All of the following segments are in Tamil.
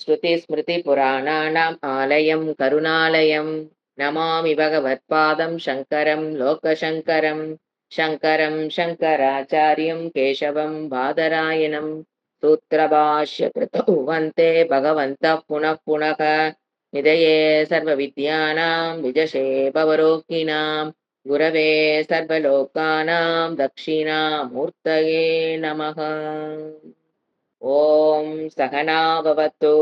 ஸ்ருதிஸ்மிருதிபுராணானாम् ஆலயம் கருணாலயம். நமாமி பகவத்பாதம் சங்கரம் லோகசங்கரம். சங்கரம் சங்கராச்சார்யம் கேசவம் பாதராயணம். சூத்திரபாஷ்யகிருதौ வந்தே பகவந்தः புனः புனः. நிதயே சர்வவித்யானாம் விஜஷே பவரோகிணாம். குரவே சர்வலோகானாம் தக்ஷிணாமூர்த்தயே நமः. ஓம் சகனா பவது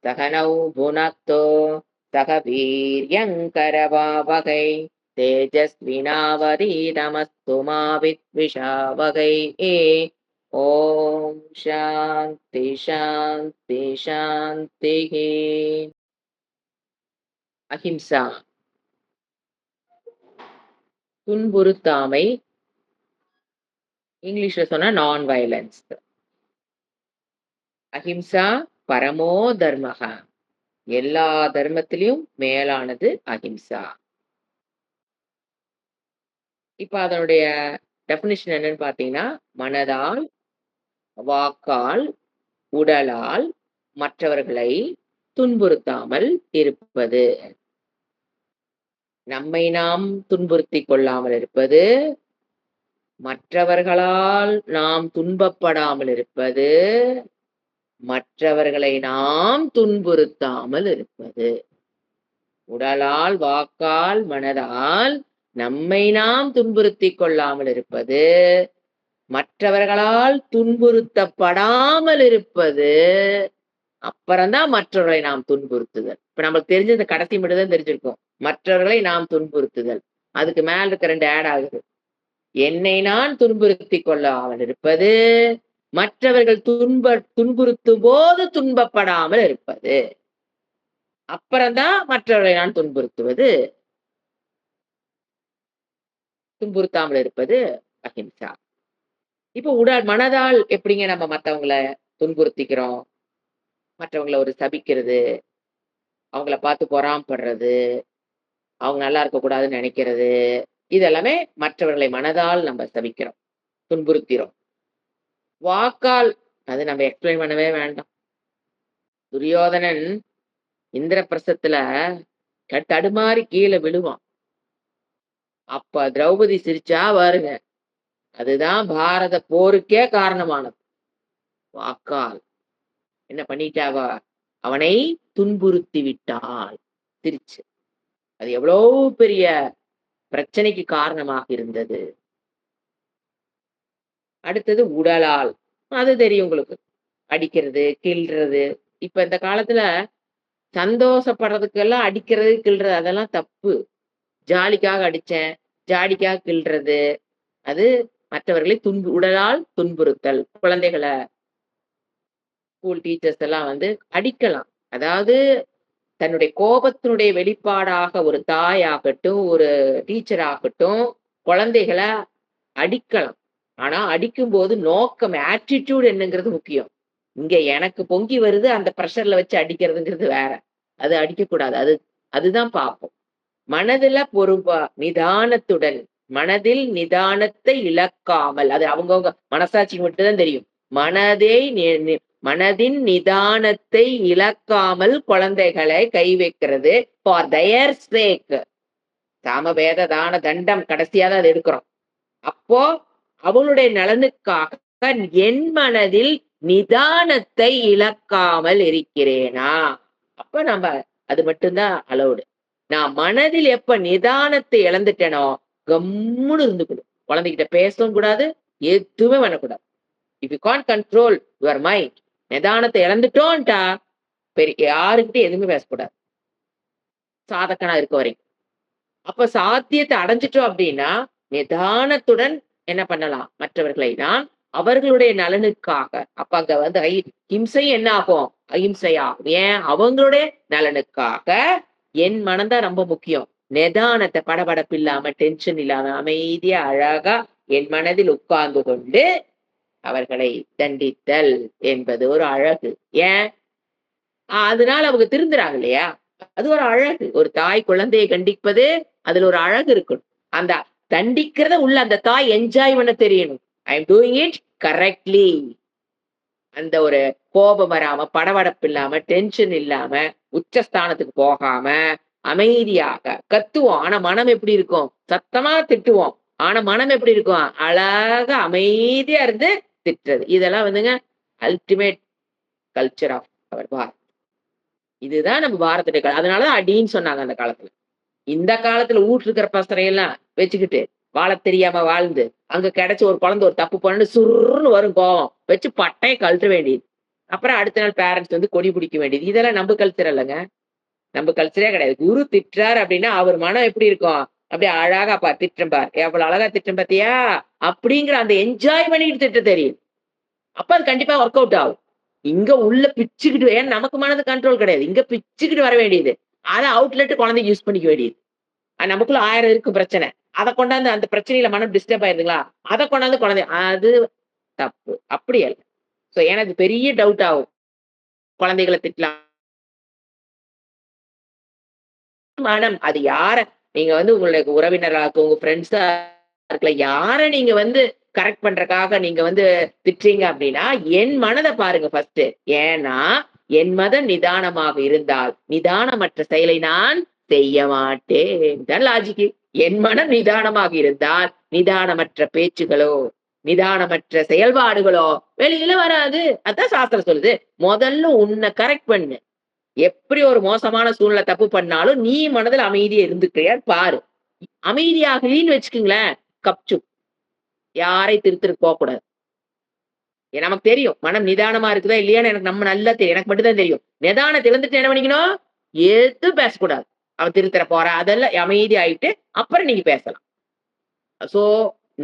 சகனௌ புனக்து சக வீர்யங்கரவாவகை தேஜஸ்வினாவதீதமஸ்து மா வித்விஷாவகை. ஓம் சாந்தி சாந்தி சாந்தி. அஹிம்சா துன்புறுத்தாமை, இங்கிலீஷ்ல சொன்னா நான் வயலன்ஸ். அஹிம்சா பரமோ தர்மக, எல்லா தர்மத்திலையும் மேலானது அஹிம்சா. இப்ப அதனுடைய டெபினிஷன் என்னன்னு பாத்தீங்கன்னா, மனதால் வாக்கால் உடலால் மற்றவர்களை துன்புறுத்தாமல் இருப்பது, நம்மை நாம் துன்புறுத்திக் கொள்ளாமல் இருப்பது, மற்றவர்களால் நாம் துன்பப்படாமல் இருப்பது, மற்றவர்களை நாம் துன்புறுத்தாமல் இருப்பது. உடலால் வாக்கால் மனதால் நம்மை நாம் துன்புறுத்திக் கொள்ளாமல் இருப்பது, மற்றவர்களால் துன்புறுத்தப்படாமல் இருப்பது, அப்புறம்தான் மற்றவர்களை நாம் துன்புறுத்துதல். இப்ப நம்மளுக்கு தெரிஞ்ச இந்த கடைசி மட்டும் தான் தெரிஞ்சிருக்கும், மற்றவர்களை நாம் துன்புறுத்துதல். அதுக்கு மேல இருக்க 2 ஆட் ஆகுது. என்னை நான் துன்புறுத்திக் கொள்ளாமல் இருப்பது, மற்றவர்கள் துன்புறுத்தும் போது துன்பப்படாமல் இருப்பது, அப்புறம்தான் மற்றவர்களை நான் துன்புறுத்தாமல் இருப்பது அஹிம்சா. இப்ப மனதால் எப்படிங்க நம்ம மத்தவங்களை துன்புறுத்திக்கிறோம்? மற்றவங்களை ஒரு சபிக்கிறது, அவங்கள பார்த்து பொறாமப்படுறது, அவங்க நல்லா இருக்க கூடாதுன்னு நினைக்கிறது, இதெல்லாமே மற்றவர்களை மனதால் நம்ம சபிக்கிறோம், துன்புறுத்திறோம். வாக்கால் அது நம்ம எக்ஸ்பிளைன் பண்ணவே வேண்டாம். துரியோதனன் இந்திர பிரசத்துல தடுமாறி கீழே விழுவான். அப்ப திரௌபதி சிரிச்சா பாருங்க, அதுதான் பாரத போருக்கே காரணமானது. வாக்கால் என்ன பண்ணிட்டாவா, அவனை துன்புறுத்தி விட்டாள் சிரிச்சு. அது எவ்வளவு பெரிய பிரச்சனைக்கு காரணமாக இருந்தது. அடுத்தது உடலால், அது தெரியும் உங்களுக்கு, அடிக்கிறது கிள்றது. இப்ப இந்த காலத்துல சந்தோஷப்படுறதுக்கெல்லாம் அடிக்கிறது கிள்றது அதெல்லாம் தப்பு. ஜாலிக்காக அடிச்சேன், ஜாடிக்காக கிள்றது, அது மற்றவர்களை உடலால் துன்புறுத்தல். குழந்தைகளை ஸ்கூல் டீச்சர்ஸ் எல்லாம் அடிக்கலாம். அதாவது தன்னுடைய கோபத்தினுடைய வெளிப்பாடாக ஒரு தாயாகட்டும் ஒரு டீச்சர் ஆகட்டும் குழந்தைகளை அடிக்கலாம். ஆனா அடிக்கும் போது நோக்கம், ஆட்டிடியூட் என்னங்கிறது முக்கியம். இங்க எனக்கு பொங்கி வருது, அந்த பிரஷர்ல வச்சு அடிக்கிறதுங்கிறது வேற. அது அடிக்கக்கூடாது. அதுதான் பாப்போம். மனதுல பொறுப்பா நிதானத்துடன், மனதில் நிதானத்தை இழக்காமல், அது அவங்கவுங்க மனசாட்சிக்கு மட்டும்தான் தெரியும். மனதின் நிதானத்தை இழக்காமல் குழந்தைகளை கை வைக்கிறது ஃபார் தயர் சேக். சாமவேத தான தண்டம் கடைசியா தான் அது எடுக்கிறோம். அப்போ அவளுடைய நலனுக்காக என் மனதில் நிதானத்தை இழக்காமல் இருக்கிறேனா, அப்ப நம்ம அது மட்டும்தான் அலௌடு. நான் மனதில் எப்ப நிதானத்தை இழந்துட்டேனோ கம்முன்னு இருந்துக்கணும். குழந்தைகிட்ட பேசவும் கூடாது, எதுவுமே பண்ணக்கூடாது. If you can't control your mind, நிதானத்தை இழந்துட்டோன்ட்டா யாருக்கிட்ட எதுவுமே பேசக்கூடாது, சாதகனா இருக்க வரைக்கும். அப்ப சாத்தியத்தை அடைஞ்சிட்டோம் அப்படின்னா நிதானத்துடன் என்ன பண்ணலாம், மற்றவர்களை நான் அவர்களுடைய நலனுக்காக. அப்ப அங்க ஹிம்சை என்ன ஆகும், அஹிம்சையாகும். ஏன், அவங்களுடைய நலனுக்காக. என் மனம்தான் ரொம்ப முக்கியம். நிதானத்தை, படபடப்பு இல்லாம டென்ஷன் இல்லாம அமைதியா அழகா என் மனதில் உட்கார்ந்து கொண்டு அவர்களை தண்டித்தல் என்பது ஒரு அழகு. ஏன், அதனால அவங்க திருந்துறாங்க இல்லையா, அது ஒரு அழகு. ஒரு தாய் குழந்தையை கண்டிப்பது அதுல ஒரு அழகு இருக்கணும். அந்த தண்டிக்கிறத உள்ள அந்த தாய் என்ஜாய் பண்ண தெரியணும். I am doing it correctly. அந்த ஒரு கோபம் வராம, படபடப்பு இல்லாம, டென்ஷன் இல்லாம, உச்சஸ்தானத்துக்கு போகாம, அமைதியாக கத்துவோம். ஆனா மனம் எப்படி இருக்கும்? சத்தமா திட்டுவோம். ஆனா மனம் எப்படி இருக்கும்? அழகா அமைதியா இருந்து திட்டுறது. இதெல்லாம் வந்துங்க ultimate culture of our Bharat. இதுதான் நம்ம பாரத்துடைய அதனால தான் அடின்னு சொன்னாங்க அந்த காலத்துல. இந்த காலத்துல வீட்ல இருக்கிற பசறையெல்லாம் வச்சுக்கிட்டு, வாழத் தெரியாம வாழ்ந்து, அங்க கிடைச்ச ஒரு குழந்தை ஒரு தப்பு பண்ணுன்னு சுர்ருன்னு வரும் கோவம். வச்சு பட்டைய கழட்ட வேண்டியது. அப்புறம் அடுத்த நாள் பேரண்ட்ஸ் வந்து கொடி பிடிக்க வேண்டியது. இதெல்லாம் நம்ப கல்ச்சர் இல்லங்க. நம்ப கல்ச்சரே கிடையாது. குரு திட்டுறாரு அப்டின்னா, அவர் மனம் எப்படி இருக்கும்? அப்படியே அழகா பார் திட்டுறேன் பார். எவ்வளவு அழகா திட்டுறேன் பாத்தியா? அப்படிங்கிற அந்த என்ஜாய் பண்ணிட்டு திட்ட தெரியும். அப்ப அது கண்டிப்பா வொர்க் அவுட் ஆகும். இங்க உள்ள பிச்சுக்கிட்டு ஏன்னா நமக்கு மனது கண்ட்ரோல் கிடையாது. இங்க பிச்சுக்கிட்டு வர வேண்டியது. அத அவுட்லெட் குழந்தைக்கு யூஸ் பண்ணிக்க வேண்டியது. நமக்குள்ள 1000 இருக்கு பிரச்சனை. அத கொண்டாந்து அந்த பிரச்சனையில மனம் டிஸ்டர்ப் ஆயிருதுங்களா? அத கொண்டாந்து குழந்தை அது தப்பு. அப்படி அல்ல. சோ எனக்கு பெரிய டவுட் ஆகும். குழந்தைகள திட்டலாம். மனம் அது யார நீங்க வந்து உங்களுடைய உறவினராகட்டும், உங்க ஃப்ரெண்ட்ஸா இருக்கலாம். யார நீங்க வந்து கரெக்ட் பண்றதுக்காக நீங்க வந்து திட்டுறீங்க அப்படின்னா, என் மனத பாருங்க ஃபர்ஸ்ட்டு. ஏன்னா, என் மதம் நிதானமாக இருந்தால், நிதானமற்ற செயலை நான் செய்ய மாட்டேன். இதான் லாஜிக்கு. என் மனம் நிதானமாக இருந்தால், நிதானமற்ற பேச்சுகளோ, நிதானமற்ற செயல்பாடுகளோ வெளியில வராது. அதான் சாஸ்திரம் சொல்லுது. முதல்ல உன்ன கரெக்ட் பண்ணு. எப்படி ஒரு மோசமான சூழ்நிலை தப்பு பண்ணாலும், நீ மனதுல அமைதியா இருந்துக்கிறியான்னு பாரு. அமைதியாகலின்னு வச்சுக்கங்களேன், கப்சுப். யாரையும் திருத்தறக்கு போக்கூடாது. நமக்கு தெரியும். மனம் நிதானமா இருக்குதா, இல்லையான்னு எனக்கு நம்ம நல்லா தெரியும். எனக்கு மட்டும் தான் தெரியும். நிதானத்த இழந்துட்டு என்ன பண்ணிக்கணும்? எதுவும் பேசக்கூடாது. அவன் திருத்தற போறான். அதெல்லாம் அமைதி ஆயிட்டு, அப்புறம் நீங்க பேசலாம். சோ,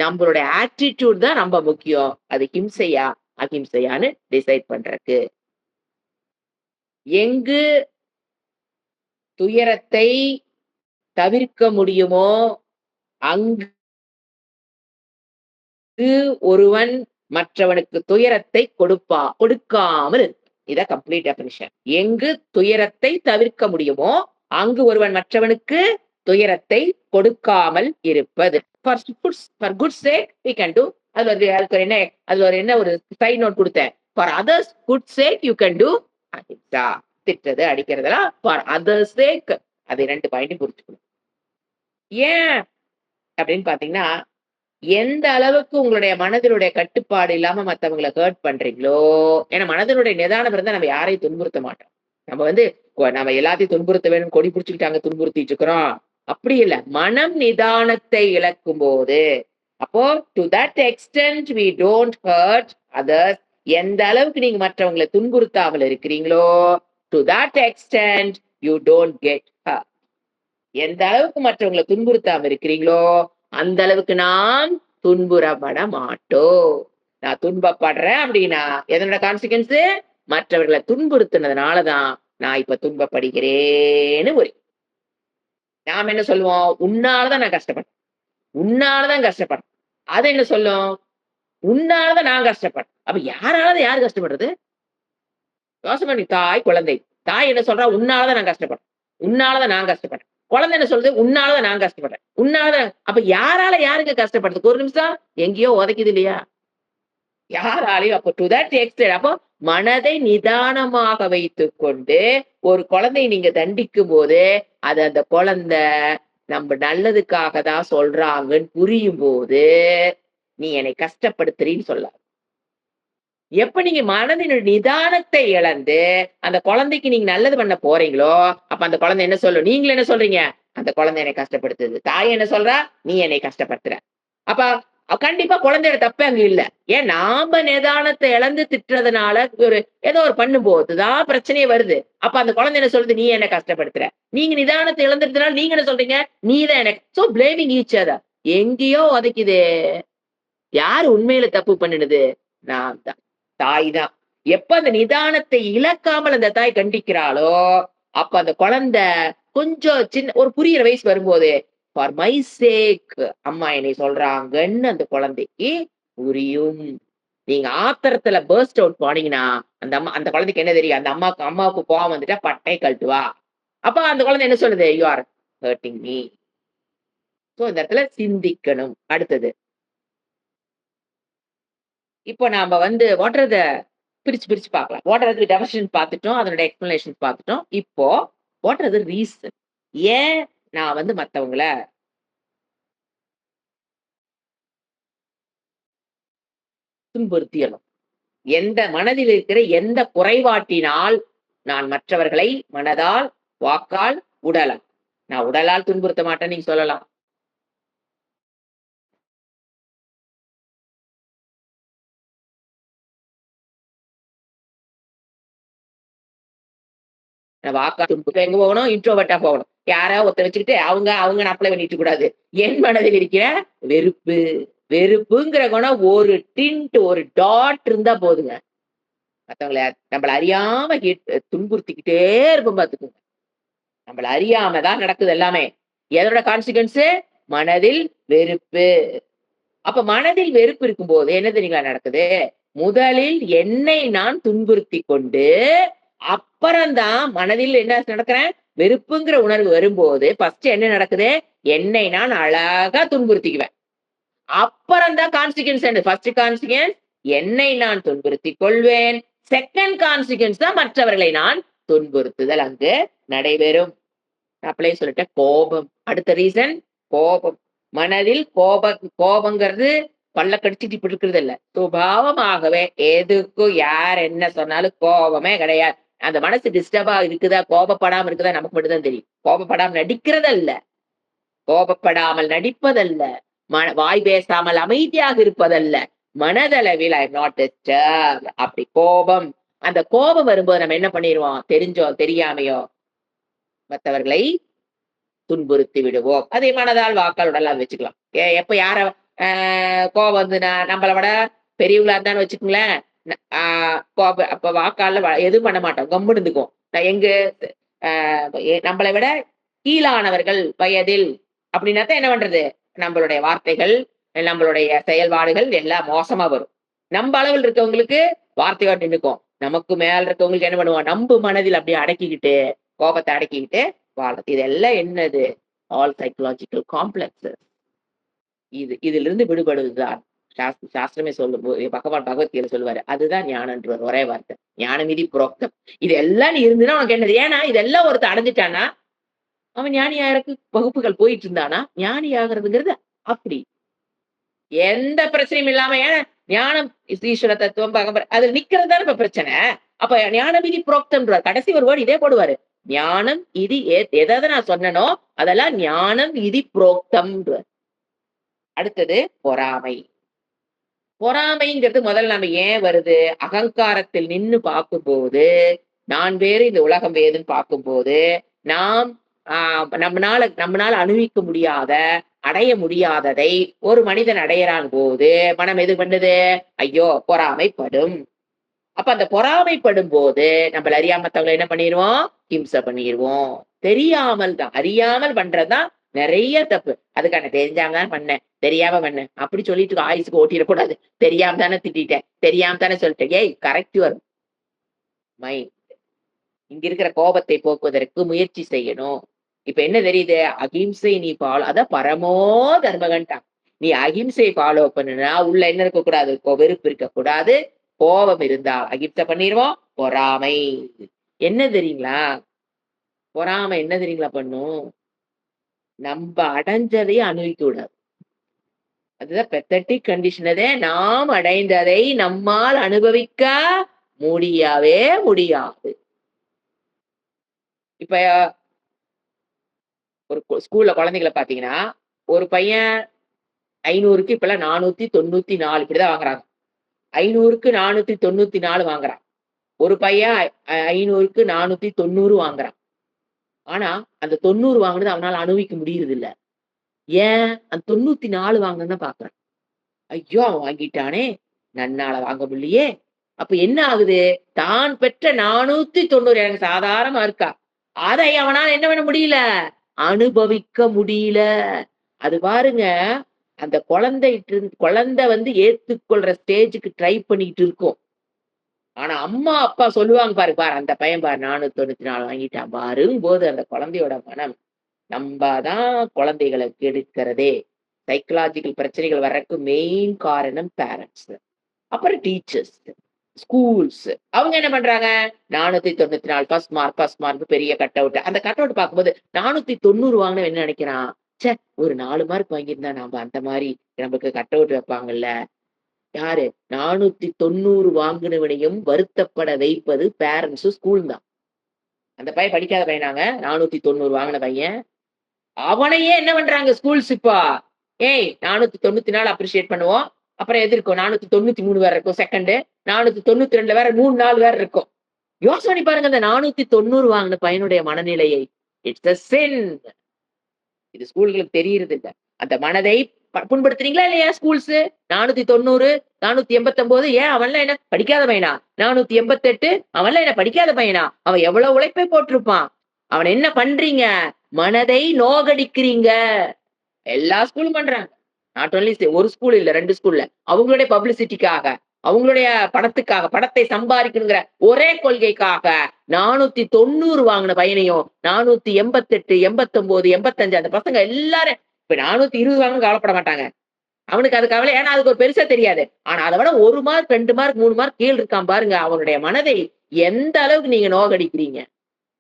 நம்பளுடைய ஆட்டிட்யூட் தான் ரொம்ப முக்கியம். அது ஹிம்சையா, அஹிம்சையான்னு டிசைட் பண்றதுக்கு. எங்கு துயரத்தை தவிர்க்க முடியுமோ, அங்கு ஒருவன் மற்றவனுக்கு துயரத்தை கொடுக்காமல் இரு. இதான் கம்ப்ளீட் டெஃபினிஷன். எங்கு துயரத்தை தவிர்க்க முடியுமோ, அங்கு ஒருவன் மற்றவனுக்கு துயரத்தை கொடுக்காமல் இருப்பது. For good sake we can do. அதுல ஒரு என்ன ஒரு சைட் நோட் குடுத்தேன். For others good sake you can do ahimsa. திட்டுறது, அடிக்கிறதெல்லாம் ஃபார் அதர்ஸ் சேக். அது 2 பாயிண்ட்டையும் புரிஞ்சுக்கணும். ஏன் அப்படின்னு பார்த்தீங்கன்னா, எந்த அளவுக்கு உங்களுடைய மனதினுடைய கட்டுப்பாடு இல்லாம மத்தவங்கள ஹர்ட் பண்றீங்களோ, ஏன்னா மனதினுடைய நிதானம் இருந்தா நம்ம யாரையும் துன்புறுத்த மாட்டோம். நம்ம வந்து நம்ம எல்லாத்தையும் துன்புறுத்த வேணும்னு கொடி பிடிச்சுக்கிட்டு அங்க துன்புறுத்திட்டு இருக்கிறோம். அப்படி இல்ல. மனம் நிதானத்தை இழக்கும்போது, அப்போ to that extent we don't hurt others. எந்த அளவுக்கு நீங்க மற்றவங்கள துன்புறுத்தாமல் இருக்கிறீங்களோ, to that extent you don't get hurt. எந்த அளவுக்கு மற்றவங்கள துன்புறுத்தாம இருக்கிறீங்களோ, அந்த அளவுக்கு நாம் துன்புறப்பட மாட்டோம். நான் துன்பப்படுறேன் அப்படின்னா, எதனோட கான்சிக்வென்ஸ்? மற்றவர்கள துன்புறுத்துனதுனால தான் நான் இப்ப துன்பப்படுகிறேன்னு நாம என்ன சொல்லுவோம்? உன்னால தான் நான் கஷ்டப்பட்டேன். உன்னால தான் கஷ்டப்பட்டேன். அது என்ன சொல்லும்? உன்னால தான் நான் கஷ்டப்பட்டேன். அப்ப யாரால யாரு கஷ்டப்படுறது? யோசனை பண்ணி தாய், குழந்தை. தாய் என்ன சொல்றா? உன்னால தான் நான் கஷ்டப்பட்டேன். உன்னால தான் நான் கஷ்டப்பட்டேன். குழந்தை என்ன சொல்லுது? உன்னால தான் நான் கஷ்டப்படுறேன். உன்னால தான் அப்ப யாரால யாருங்க கஷ்டப்படுறதுக்கு? ஒரு நிமிஷம் எங்கேயோ உதைக்குது இல்லையா? யாராலயும் அப்ப டு தட் எக்ஸ்டென்ட் அப்போ மனதை நிதானமாக வைத்துக்கொண்டு, ஒரு குழந்தையை நீங்க தண்டிக்கும்போது, அது அந்த குழந்தை நம்ம நல்லதுக்காக தான் சொல்றாங்கன்னு புரியும்போது, நீ என்னை கஷ்டப்படுத்துறீன்னு சொல்லாத. எப்ப நீங்க மனதின் நிதானத்தை இழந்து, அந்த குழந்தைக்கு நீங்க நல்லது பண்ண போறீங்களோ, அப்ப அந்த குழந்தை என்ன சொல்லும்? நீங்களும் என்ன சொல்றீங்க? அந்த குழந்தை என்னை கஷ்டப்படுத்துது. தாய் என்ன சொல்றா? நீ என்னை கஷ்டப்படுத்துற. அப்ப கண்டிப்பா குழந்தையோட தப்பே அங்க இல்ல. ஏன் நாம நிதானத்த இழந்து திட்டுறதுனால ஏதோ ஒரு பண்ணும்போது தான் பிரச்சனையே வருது. அப்ப அந்த குழந்தை என்ன சொல்லுது? நீ என்ன கஷ்டப்படுத்துற. நீங்க நிதானத்த இழந்ததுனால நீங்க என்ன சொல்றீங்க? நீ தான் எனக்கு பிளேமிங் ஈச் அதர். எங்கேயோ உதைக்குதே. யாரு உண்மையில தப்பு பண்ணுனது? நான் தான். தாய் தான். எப்ப அந்த நிதானத்தை இழக்காமல் அந்த தாய் கண்டிக்கிறாளோ, அப்ப அந்த குழந்தை கொஞ்சம் ஒரு புரியிற வயசு வரும்போது, ஃபார் மை சேக் அம்மா என்னை சொல்றாங்கன்னு அந்த குழந்தைக்கு புரியும். நீங்க ஆத்திரத்துல பர்ஸ்ட் அவுட் போனீங்கன்னா, அந்த குழந்தைக்கு என்ன தெரியும்? அந்த அம்மாவுக்கு கோவம் வந்துட்டா பட்டைய கழட்டுவா. அப்ப அந்த குழந்தை என்ன சொல்லுது? You are hurting me. So இந்த இடத்துல சிந்திக்கணும். அடுத்தது. இப்போ நாம வந்து வாட் ஆர் த பிரிச்சு பார்க்கலாம். வாட் ஆர் தி டெஃபினிஷன் பார்த்துட்டோம். அதனுடைய எக்ஸ்பிளனேஷன் பார்த்துட்டோம். இப்போ வாட் ஆர் தி ரீசன்? ஏன் நான் வந்து மத்தவங்கள துன்புறுத்தியணும்? எந்த மனதில் இருக்கிற எந்த குறைபாட்டினால் நான் மற்றவர்களை மனதால், வாக்கால், உடலால் நான் உடலால் துன்புறுத்த மாட்டேன்னு நீங்க சொல்லலாம். வாக்கா துன்புறுத்த எங்க போகணும்? இன்ட்ரோவர்ட்டா போகணும். யாரா ஒருத்தர வச்சுக்கிட்டு அவங்கன்னு அப்ளை பண்ணிட்டு கூடாது. என் மனதில் இருக்கிற வெறுப்பு. வெறுப்புங்கிற குணம் ஒரு டிண்ட், ஒரு டாட் இருந்தா போதுங்க. மத்தவங்கள நம்மள அறியாம துன்புறுத்திக்கிட்டே இருப்போம் பாத்துக்கோங்க. நம்மள அறியாம தான் நடக்குது எல்லாமே. எதோட கான்சிக்வென்ஸ்? மனதில் வெறுப்பு. அப்ப மனதில் வெறுப்பு இருக்கும்போது என்ன தெரியுங்களா நடக்குது? முதலில் என்னை நான் துன்புறுத்திக் கொண்டு, அப்புறம் தான் மனதில் என்ன நடக்கிறேன்? வெறுப்புங்கிற உணர்வு வரும்போது, ஃபர்ஸ்ட் என்ன நடக்குது? என்னை நான் அழகா துன்புறுத்திக்குவேன். அப்புறம் தான் கான்சிக்வென்ஸ் என்ன? ஃபர்ஸ்ட் கான்சிக்வென்ஸ் என்னை நான் துன்புறுத்திக் கொள்வேன். செகண்ட் கான்சிக்வென்ஸ் தான் மற்றவர்களை நான் துன்புறுத்துதல் அங்கு நடைபெறும். அப்படியே சொல்லிட்டேன். கோபம். அடுத்த ரீசன் கோபம். மனதில் கோபங்கிறது பல்ல கடிச்சிட்டு இப்படி இருக்கிறது இல்ல. சுபாவமாகவே எதுக்கும் யார் என்ன சொன்னாலும் கோபமே கிடையாது. அந்த மனசு டிஸ்டர்பா இருக்குதா, கோபப்படாம இருக்குதா நமக்கு மட்டும் தான் தெரியும். கோபப்படாம நடிக்கிறதல்ல. கோபப்படாமல் நடிப்பதல்ல. வாய் பேசாமல் அமைதியாக இருப்பதல்ல. மனதளவில் ஐ எம் நாட் டிஸ்டர்ப்ட். அப்படி கோபம். அந்த கோபம் வரும்போது நம்ம என்ன பண்ணிருவோம்? தெரிஞ்சோ தெரியாமையோ மற்றவர்களை துன்புறுத்தி விடுவோம். அதே மனதால், வாக்கால், உடலால் வச்சுக்கலாம். எப்ப யார கோபம் வந்து நம்மள விட பெரியவங்களா இருந்தான்னு வச்சுக்கோங்களேன். அப்ப வாக்கால எதுவும் பண்ண மாட்டோம். கம்முன்னு இருந்துக்குவோம். நான் எங்க நம்மளை விட கீழானவர்கள் வயதில் அப்படின்னாத்தான் என்ன பண்றது? நம்மளுடைய வார்த்தைகள், நம்மளுடைய செயல்பாடுகள் எல்லாம் மோசமா வரும். நம்ம அளவில் இருக்கவங்களுக்கு வார்த்தையோட நின்னுக்கும். நமக்கு மேல இருக்கவங்களுக்கு என்ன பண்ணுவோம்? நம்பு மனதில் அப்படியே அடக்கிக்கிட்டு, கோபத்தை அடக்கிக்கிட்டு வாழறது. இதெல்லாம் என்னது? All psychological complexes. இதிலிருந்து விடுபடுவதுதான் சாஸ்திரமே சொல்லும்போது பகவான் பகவத்கீதை சொல்லுவாரு. அதுதான் ஞானம்ன்ற ஒரே வார்த்தை. ஞானம் விதி புரோக்தம். இது எல்லாம் நீ இருந்துன்னா உனக்கு என்னது? ஏன்னா இதெல்லாம் ஒருத்தர் அடைஞ்சிட்டானா அவன் ஞானி ஆகிறதுக்கு வகுப்புகள் போயிட்டு இருந்தானா ஞானி ஆகிறதுங்கிறது அப்படி எந்த பிரச்சனையும் இல்லாம ஏன்னா ஞானம் ஈஸ்வர தத்துவம் அதுல நிக்கிறது தானே இப்ப பிரச்சனை. அப்ப ஞான விதி புரோக்தம்ன்றார். கடைசி ஒரு வேர்டு இதே போடுவாரு. ஞானம் இது எதை நான் சொன்னனோ அதெல்லாம் ஞானம் இது புரோக்தம். அடுத்தது பொறாமை. பொறாமைங்கிறது முதல்ல நம்ம ஏன் வருது? அகங்காரத்தில் நின்னு பார்க்கும்போது, நான் வேறு இந்த உலகம் வேறுன்னு பார்க்கும்போது, நாம் நம்மனால அனுபவிக்க முடியாத, அடைய முடியாததை ஒரு மனிதன் அடையறான் போது, மனம் எது பண்ணுது? ஐயோ! பொறாமைப்படும். அப்ப அந்த பொறாமைப்படும் போது, நம்மள அறியாம மத்தவங்கள என்ன பண்ணிருவோம்? ஹிம்சை பண்ணிருவோம். தெரியாமல் தான். அறியாமல் பண்றதுதான் நெறைய தப்பு. அதுக்கான தெரிஞ்சாம தான் பண்ணேன். தெரியாம பண்ணேன். அப்படி சொல்லிட்டு ஆயுசுக்கு ஓட்டிறக்கூடாது. தெரியாம தானே திட்டிட்டேன். தெரியாம தானே சொல்லிட்டேன். ஏய் கரெக்ட் யுவர் மைண்ட். இங்க இருக்கிற கோபத்தை போக்குவதற்கு முயற்சி செய்யணும். இப்ப என்ன தெரியுது? அகிம்சை நீ ஃபாலோ அதான் பரமோ தர்மகன்ட்டான். நீ அகிம்சை ஃபாலோ பண்ணுனா உள்ள என்ன இருக்கக்கூடாது? வெறுப்பு இருக்கக்கூடாது. கோபம் இருந்தா அகிம்சை பண்ணிருவோம். பொறாமை. என்ன தெரியுங்களா? பொறாமை என்ன தெரியுங்களா பண்ணும்? நம்ப அடைஞ்சதையும் அனுபவிக்க விடாது. அதுதான் பெத்தட்டிக் கண்டிஷனதே நாம் அடைந்ததை நம்மால் அனுபவிக்க முடியவே முடியாது. இப்ப ஒரு ஸ்கூல்ல குழந்தைகள பார்த்தீங்கன்னா, ஒரு பையன் 500க்கு இப்பல்லாம் 494 இப்படிதான் வாங்குறாங்க. 500க்கு 494 வாங்குறான். ஒரு பையன் 500க்கு 490 வாங்குறான். ஆனா, அந்த 90 வாங்குனது அவனால அனுபவிக்க முடியறதில்ல. ஏன்? அந்த 94 வாங்கணும்னு தான் பார்க்குறான். ஐயோ! அவன் வாங்கிட்டானே! நன்னால வாங்க முடியலையே! அப்ப என்ன ஆகுது? தான் பெற்ற 490 எனக்கு சாதாரண மார்க்கா. அதை அவனால என்ன பண்ண முடியல? அனுபவிக்க முடியல. அது பாருங்க, அந்த குழந்தை வந்து ஏத்துக்கொள்ற ஸ்டேஜ்க்கு ட்ரை பண்ணிட்டு இருக்கும். ஆனா அம்மா, அப்பா சொல்லுவாங்க பாரு, பாரு அந்த பையன் பாரு 494 வாங்கிட்டான் பாருங்கும்போது அந்த குழந்தையோட மனம், நம்ப தான் குழந்தைகள கெடுக்கிறதே. சைக்காலஜிக்கல் பிரச்சனைகள் வர்றதுக்கு மெயின் காரணம் பேரண்ட்ஸ். அப்புறம் டீச்சர்ஸ். ஸ்கூல்ஸ். அவங்க என்ன பண்றாங்க? 494 ஃபர்ஸ்ட் மார்க் பெரிய கட் அவுட். அந்த கட் அவுட் பார்க்கும்போது 490 வாங்கினவன் என்ன நினைக்கிறான்? ச்சே! ஒரு 4 மார்க் வாங்கியிருந்தா நாம அந்த மாரி நமக்கு கட் அவுட் வைப்பாங்கல்ல. யாரு? 490 வாங்கினவனையும் வருத்தப்பட வைப்பது பேரண்ட்ஸும் ஸ்கூல் தான். அந்த பையன் படிக்காத பையனாங்க. 490 வாங்கின பையன். அவனையே என்ன பண்றாங்க ஸ்கூல்ஸ் இப்போ? ஏய் 494 அப்ரிஷியேட் பண்ணுவோம். அப்புறம் எது இருக்கும்? 493 வேற இருக்கும் செகண்டு. 492 வேற 3 நாள் வேற இருக்கும். யோசனை பண்ணி பாருங்க அந்த 490 வாங்கின பையனுடைய மனநிலையை. இட்ஸ் அ சின். இது ஸ்கூல்களுக்கு தெரியறதில்ல. அந்த மனதை புண்படுத்துறீங்களா இல்லையா ஸ்கூல்ஸு? 490, 489 ஏன் அவன்லாம் என்ன படிக்காத பையனா? 488 அவன்லாம் என்ன படிக்காத பையனா? அவன் எவ்வளவு உழைப்பை போட்டிருப்பான். அவன என்ன பண்றீங்க? மனதை நோகடிக்கிறீங்க. எல்லா ஸ்கூலும் பண்றாங்க. நாட் ஒன்லி ஒரு ஸ்கூல் இல்ல 2 ஸ்கூல்ல. அவங்களுடைய பப்ளிசிட்டிக்காக, அவங்களுடைய பணத்துக்காக, பணத்தை சம்பாரிக்கணுங்கிற ஒரே கொள்கைக்காக 490 வாங்குன பையனையும், 488, 89, 85 அந்த பசங்க எல்லாரும் இப்ப 420 வாங்குனா கவலைப்பட மாட்டாங்க. அவனுக்கு அது கவலை. ஏன்னா அதுக்கு ஒரு பெருசா தெரியாது. ஆனா அத விட 1 மார்க், 2 மார்க், 3 மார்க் கீழ இருக்கான் பாருங்க. அவனுடைய மனதை எந்த அளவுக்கு நீங்க நோகடிக்கிறீங்க.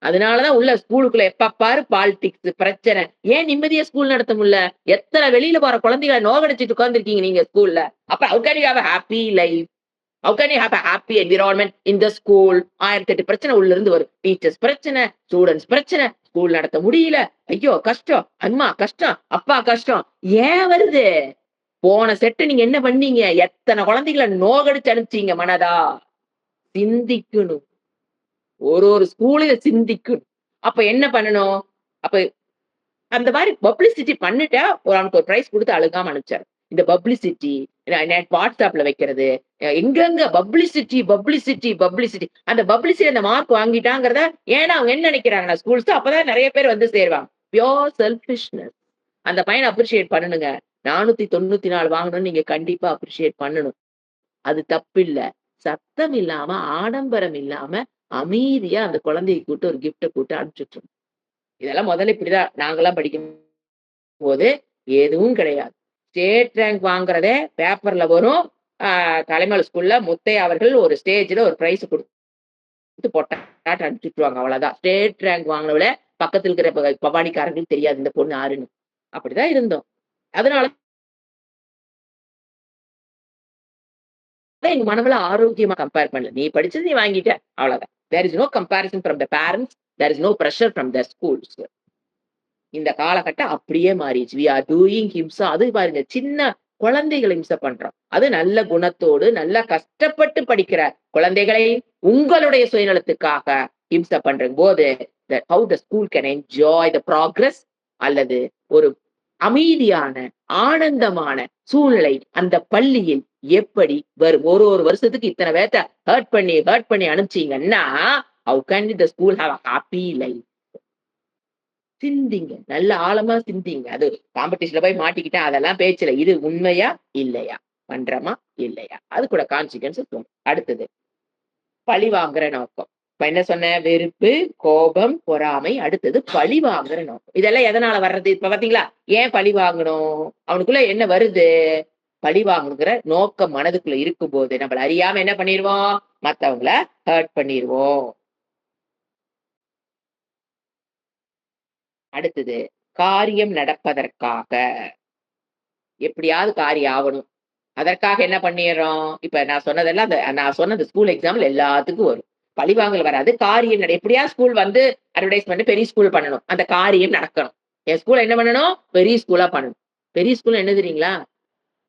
அதனாலதான் உள்ள ஸ்கூலுக்குள்ள எப்ப பாரு பாலிடிக்ஸ் பிரச்சனை. ஏன் நிம்மதியா ஸ்கூல் நடத்த முடியல? எத்தன வெளியில போற குழந்தைகள நோகடிச்சுட்டு உட்கார்ந்திருக்கீங்க நீங்க ஸ்கூல்ல. அப்ப how can you have a happy life? How can you have a happy environment in the school? 1008 பிரச்சனை உள்ள இருந்து வரும். டீச்சர்ஸ் பிரச்சனை, ஸ்டூடண்ட்ஸ் பிரச்சனை, ஸ்கூல் நடத்த முடியல. ஐயோ! கஷ்டம். அம்மா கஷ்டம். அப்பா கஷ்டம். ஏன் வருது? போன செட்டு நீங்க என்ன பண்ணீங்க? எத்தன குழந்தைகள நோகடிச்சு அனுப்பிச்சீங்க மனதா? சிந்திக்கணும். ஒரு ஸ்கூல்ல சிந்திக்கணும். அப்ப என்ன பண்ணணும்? அப்ப அந்த மாரி பப்ளிசிட்டி பண்ணிட்டா, அவனுக்கு ஒரு பிரைஸ் குடுத்து அழுகாம அனுப்பிச்சாரு. இந்த பப்ளிசிட்டி WhatsAppல வைக்கிறது, எங்கெங்க பப்ளிசிட்டி. அந்த பப்ளிசிட்டி அந்த மார்க் வாங்கிட்டாங்கிறத ஏன்னா அவங்க என்ன நெனைக்கிறாங்கன்னா, ஸ்கூல்ஸ் அப்பதான் நெறைய பேர் வந்து சேருவாங்க. Pure selfishness. அந்த பையன அப்ரிஷியேட் பண்ணுனுங்க. 494 வாங்கணும்னு நீங்க கண்டிப்பா அப்ரிஷியேட் பண்ணணும். அது தப்பில்ல. சத்தம் இல்லாம, ஆடம்பரம் இல்லாம, அமைதியா அந்த குழந்தைய கூட்டு ஒரு கிஃப்ட்ட குடுத்து அனுப்பிச்சு விட்டுறணும். இதெல்லாம் முதல்ல இப்படிதான் நாங்கலாம் படிக்கும்போது எதுவும் கிடையாது. ஸ்டேட் ரேங்க் வாங்குறதே பேப்பர்ல வரும். ஆ கலைமகள் ஸ்கூல்ல முத்தையா அவர்கள் ஒரு ஸ்டேஜ்ல ஒரு பிரைஸ் குடுத்து பொட்டாட்டு அனுப்பிச்சு விட்டுருவாங்க அவ்வளவுதான். ஸ்டேட் ரேங்க் வாங்கினவள பக்கத்துல இருக்கிற பவானிக்காரங்களுக்கு தெரியாது இந்த பொண்ணு யாருன்னு. அப்படிதான் இருந்தோம். அதனால எங்க மனவள ஆரோக்கியமா கம்பேர் பண்ணல. நீ படிச்சது நீ வாங்கிட்ட. அவ்வளவுதான். There is no comparison from the parents. There is no pressure from the schools. இந்த காலகட்டம் அப்படியே மாறிடுச்சு. வி ஆர் டூயிங் ஹிம்சா அது பாருங்க சின்ன குழந்தைகள இம்சை பண்றோம். அது நல்ல குணத்தோடு, நல்லா கஷ்டப்பட்டு படிக்கிற குழந்தைகளை உங்களுடைய சுயநலத்துக்காக இம்சை பண்றம்போது, how the school can enjoy the progress அல்லது ஒரு அமைதியான, ஆனந்தமான சூழ்நிலை அந்த பள்ளியில் எப்படி வரும்? ஒரு வருஷத்துக்கு இத்தன பேத்த ஹர்ட் பண்ணி அனுப்பிச்சீங்கன்னா, how can the school have a happy life? சிந்திங்க. நல்ல ஆழமா சிந்திங்க. அது காம்படிஷன்ல போய் மாட்டிக்கிட்டேன் அதெல்லாம் பேச்சு இல்ல. இது உண்மையா? இல்லையா? பண்றோமா? இல்லையா? அது கூட கான்சிக்வென்ஸ் தோணும். அடுத்தது பழி வாங்குற நோக்கம். இப்ப என்ன சொன்னேன்? வெறுப்பு, கோபம், பொறாமை. அடுத்தது பழி வாங்குற நோக்கம். இதெல்லாம் எதனால வர்றது? இப்ப பார்த்தீங்களா? ஏன் பழி வாங்கணும்? அவனுக்குள்ள என்ன வருது? பழி வாங்கணுங்கிற நோக்கம் மனதுக்குள்ள இருக்கும்போது, நம்மள அறியாம என்ன பண்ணிருவோம்? மத்தவங்கள ஹர்ட் பண்ணிருவோம். அடுத்தது காரியம் நடப்பதற்காக. எப்படியாவது காரியம் ஆவணும். அதற்காக என்ன பண்ணிர்றோம்? இப்ப நான் சொன்னதெல்லாம் நான் சொன்ன அந்த ஸ்கூல் எக்ஸாம்பிள் எல்லாத்துக்கும் வரும். பழிவாங்கல் வராது. காரியம் எப்படியாவது ஸ்கூல் வந்து அட்வர்டைஸ் பண்ணி பெரிய ஸ்கூல் பண்ணணும். அந்த காரியம் நடக்கணும். என் ஸ்கூல்ல என்ன பண்ணணும்? பெரிய ஸ்கூலா பண்ணணும். பெரிய ஸ்கூல்னா என்ன தெரியுங்களா?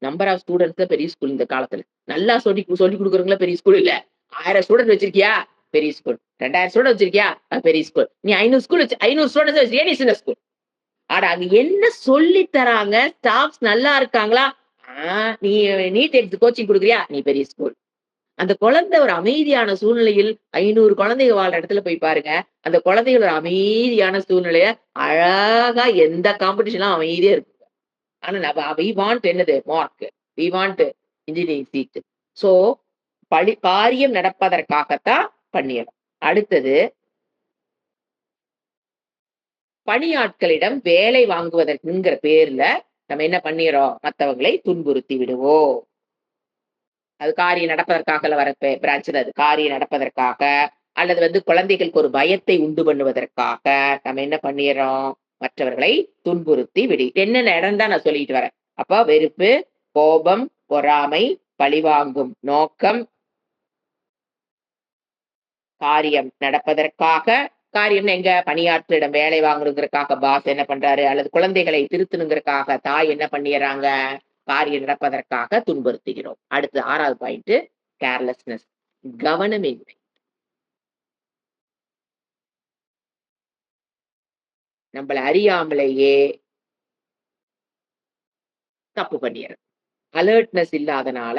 நம்பர் ஆஃப் ஸ்டூடண்ட்ஸ் தான் பெரிய ஸ்கூல் இந்த காலத்துல. நல்லா சொல்லிக் குடுக்குறவங்கள பெரிய ஸ்கூல் இல்ல. 1000 ஸ்டூடண்ட் வச்சிருக்கியா? பெரிய ஸ்கூல். 2000 ஸ்டூடண்ட் வச்சிருக்கியா? பெரிய ஸ்கூல். நீ 500 ஸ்கூல் 500 ஸ்டூடண்ட்ஸ் வச்சிருக்கியா? நீ சின்ன ஸ்கூல். அட அங்க என்ன சொல்லி தராங்க? ஸ்டாஃப்ஸ் நல்லா இருக்காங்களா? ஆ நீ நீட் கோச்சிங் குடுக்குறியா? நீ பெரிய ஸ்கூல். அந்த குழந்தை ஒரு அமைதியான சூழ்நிலையில் 500 குழந்தைங்க வாழ்ற இடத்துல போய் பாருங்க. அந்த குழந்தைகள் ஒரு அமைதியான சூழ்நிலைய அழகா எந்த காம்படிஷன்லாம் அமைதியா இருக்கும். ஆனா வி வாண்ட் என்னது? Mark. We want engineering seat. So காரியம் நடப்பதற்காகத்தான் பண்ணியறோம். அடுத்தது பணியாட்களிடம் வேலை வாங்குவதற்குங்கிற பேர்ல நம்ம என்ன பண்ணிர்றோம்? மத்தவங்களை துன்புறுத்தி விடுவோம். அது காரியம் நடப்பதற்காக வர பிரான்ச்ல அது காரியம் நடப்பதற்காக, அல்லது குழந்தைகளுக்கு ஒரு பயத்தை உண்டு பண்ணுவதற்காக நம்ம என்ன பண்ணிடுறோம்? மற்றவர்களை துன்புறுத்தி என்னென்ன இடம் தான் நான் சொல்லிட்டு வரேன். அப்ப வெறுப்பு, கோபம், பொறாமை, பழிவாங்கும் நோக்கம், காரியம் நடப்பதற்காக, காரியம்னு எங்க பணியாளரிடம் வேலை வாங்கணுங்கிறதுக்காக பாஸ் என்ன பண்றாரு? அல்லது குழந்தைகளை திருத்தணுங்கிறதுக்காக தாய் என்ன பண்ணிடுறாங்க? காரியம் நடப்பதற்காக துன்புறுத்துகிறோம். அடுத்து 6வது பாயிண்ட் கேர்லெஸ்னஸ், கவனமின்மை. நம்மள அறியாமலேயே தப்பு பண்ணிடுறது. அலர்ட்னஸ் இல்லாதனால,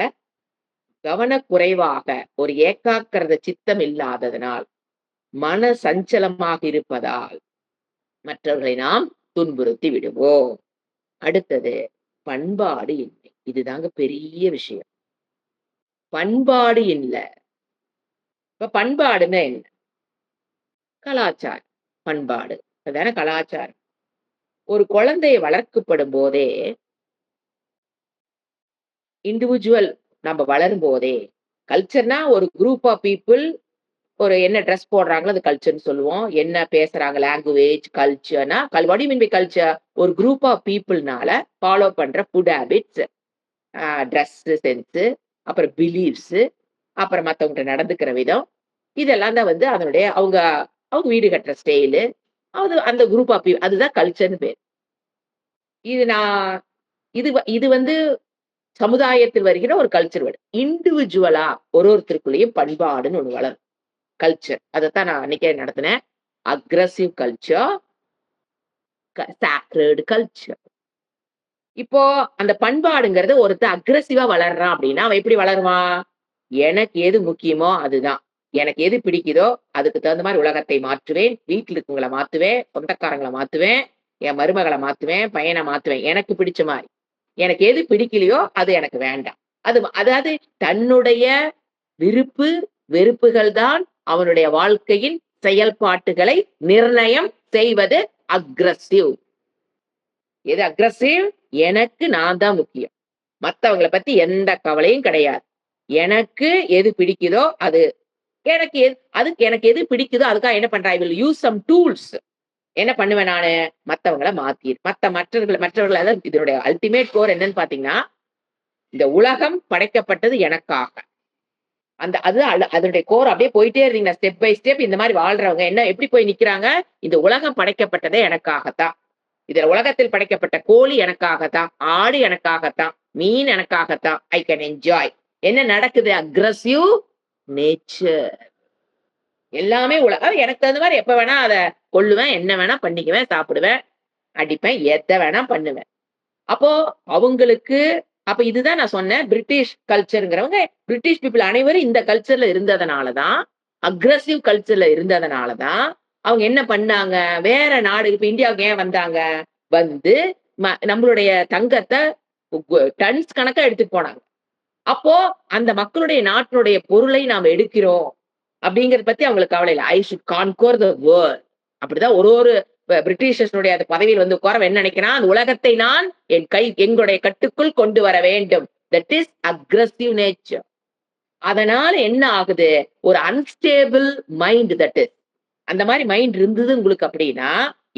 கவனக்குறைவாக ஒரு ஏகாக்கிரத சித்தம் இல்லாததனால், மன சஞ்சலமாக இருப்பதால் மற்றவர்களை நாம் துன்புறுத்தி விடுவோம். அடுத்தது பண்பாடு இன்மை. இதுதாங்க பெரிய விஷயம். பண்பாடு இல்ல. இப்ப பண்பாடுன்னா என்ன? கலாச்சாரம், பண்பாடு. அதான கலாச்சாரம். ஒரு குழந்தை வளர்க்கப்படும் போதே, இண்டிவிஜுவல் நம்ம வளரும் போதே, கல்ச்சர்னா ஒரு குரூப் ஆஃப் பீப்பிள் ஒரு என்ன ட்ரெஸ் போடுறாங்களோ அது கல்ச்சர்ன்னு சொல்லுவோம். என்ன பேசுறாங்க லாங்குவேஜ், கல்ச்சர்னா what you mean by culture? ஒரு குரூப் ஆஃப் பீப்பிள்னால ஃபாலோ பண்ற ஃபுட் ஹேபிட்ஸ், ட்ரெஸ் சென்ஸ், அப்புறம் பிலீஃப்ஸ், அப்புறம் மத்தவங்கட்ட நடந்துக்கிற விதம், இதெல்லாம் தான் அதனுடைய அவங்க அவங்க வீடு கட்டுற ஸ்டைலு, அது அந்த குரூப் ஆஃப் அதுதான் கல்ச்சர்ன்னு பேரு. இது நான் இது இது சமுதாயத்தில் வருகிற ஒரு கல்ச்சர் வேர்டு. இண்டிவிஜுவலா ஒருத்தருக்குள்ளேயும் பண்பாடுன்னு ஒண்ணு வளரும். கல்ச்சர். அதத்தான் நான் அன்னைக்கே நடத்தினேன். Aggressive culture, sacred culture. இப்போ அந்த பண்பாடுங்கிறது ஒருத்தன் அக்ரசிவா வளர்றான் அப்படின்னா, அவன் எப்படி வளருவான்? எனக்கு எது முக்கியமோ அதுதான். எனக்கு எது பிடிக்குதோ அதுக்கு தகுந்த மாதிரி உலகத்தை மாற்றுவேன். வீட்டுல இருக்கவங்கள மாத்துவேன், சொந்தக்காரங்கள மாத்துவேன், என் மருமகள மாத்துவேன், பையனை மாத்துவேன். எனக்கு பிடிச்ச மாதிரி. எனக்கு எது பிடிக்கலையோ அது எனக்கு வேண்டாம். அதாவது தன்னுடைய விருப்பு, வெறுப்புகள் தான் அவனுடைய வாழ்க்கையின் செயல்பாட்டுகளை நிர்ணயம் செய்வது அக்ரசிவ். எது அக்ரசிவ்? எனக்கு நான் தான் முக்கியம். மத்தவங்கள பத்தி எந்த கவலையும் கிடையாது. எனக்கு எது பிடிக்குதோ அது எனக்கு எது பிடிக்குதோ அதுக்காக என்ன பண்றேன்? I will use some tools. என்ன பண்ணுவேன் நானு? மத்தவங்கள மற்றவர்கள் அதாவது இதனுடைய அல்டிமேட் கோர் என்னன்னு பாத்தீங்கன்னா, இந்த உலகம் படைக்கப்பட்டது எனக்காக. அதனுடைய கோர் அப்படியே போயிட்டே இருந்தீங்கன்னா ஸ்டெப் பை ஸ்டெப் இந்த மாதிரி வாழ்றவங்க என்ன எப்படி போய் நிக்கிறாங்க? இந்த உலகம் படைக்கப்பட்டதே எனக்காகத்தான். இதுல உலகத்தில் படைக்கப்பட்ட கோழி எனக்காகத்தான், ஆடு எனக்காகத்தான், மீன் எனக்காகத்தான். I can enjoy. என்ன நடக்குது? Aggressive nature. எல்லாமே எனக்கு தகுந்த மாதிரி எப்ப வேணா அத கொல்லுவேன், என்ன வேணா பண்ணிக்குவேன், சாப்பிடுவேன், அடிப்பேன், எத வேணா பண்ணுவேன். அப்போ அவங்களுக்கு அப்ப இதுதான் நான் சொன்னேன். பிரிட்டிஷ் கல்ச்சர்ங்கிறவங்க பிரிட்டிஷ் பீப்புள் அனைவரும் இந்த கல்ச்சர்ல இருந்ததுனாலதான், அக்ரசிவ் கல்ச்சர்ல இருந்ததுனாலதான் அவங்க என்ன பண்ணாங்க? வேற நாடு இப்ப இந்தியாவுக்கு ஏன் வந்தாங்க? வந்து நம்மளுடைய தங்கத்தை டன்ஸ் கணக்கா எடுத்துட்டு போனாங்க. அப்போ அந்த மக்களுடைய நாட்டினுடைய பொருளை நாம் எடுக்கிறோம் அப்படிங்கறத பத்தி அவங்களுக்கு கவலை இல்லை. I should conquer the world. அப்படிதான் ஒரு பிரிட்டிஷர்ஸுடைய அந்த பதவியில் உட்கார என்ன நினைக்கிறான்? அந்த உலகத்தை நான் எங்களுடைய கட்டுக்குள் கொண்டு வர வேண்டும். That is aggressive nature. அதனால என்ன ஆகுது? ஒரு அன்ஸ்டேபிள் மைண்ட். தட் இஸ் அந்த மாதிரி மைண்ட் இருந்தது உங்களுக்கு அப்படின்னா,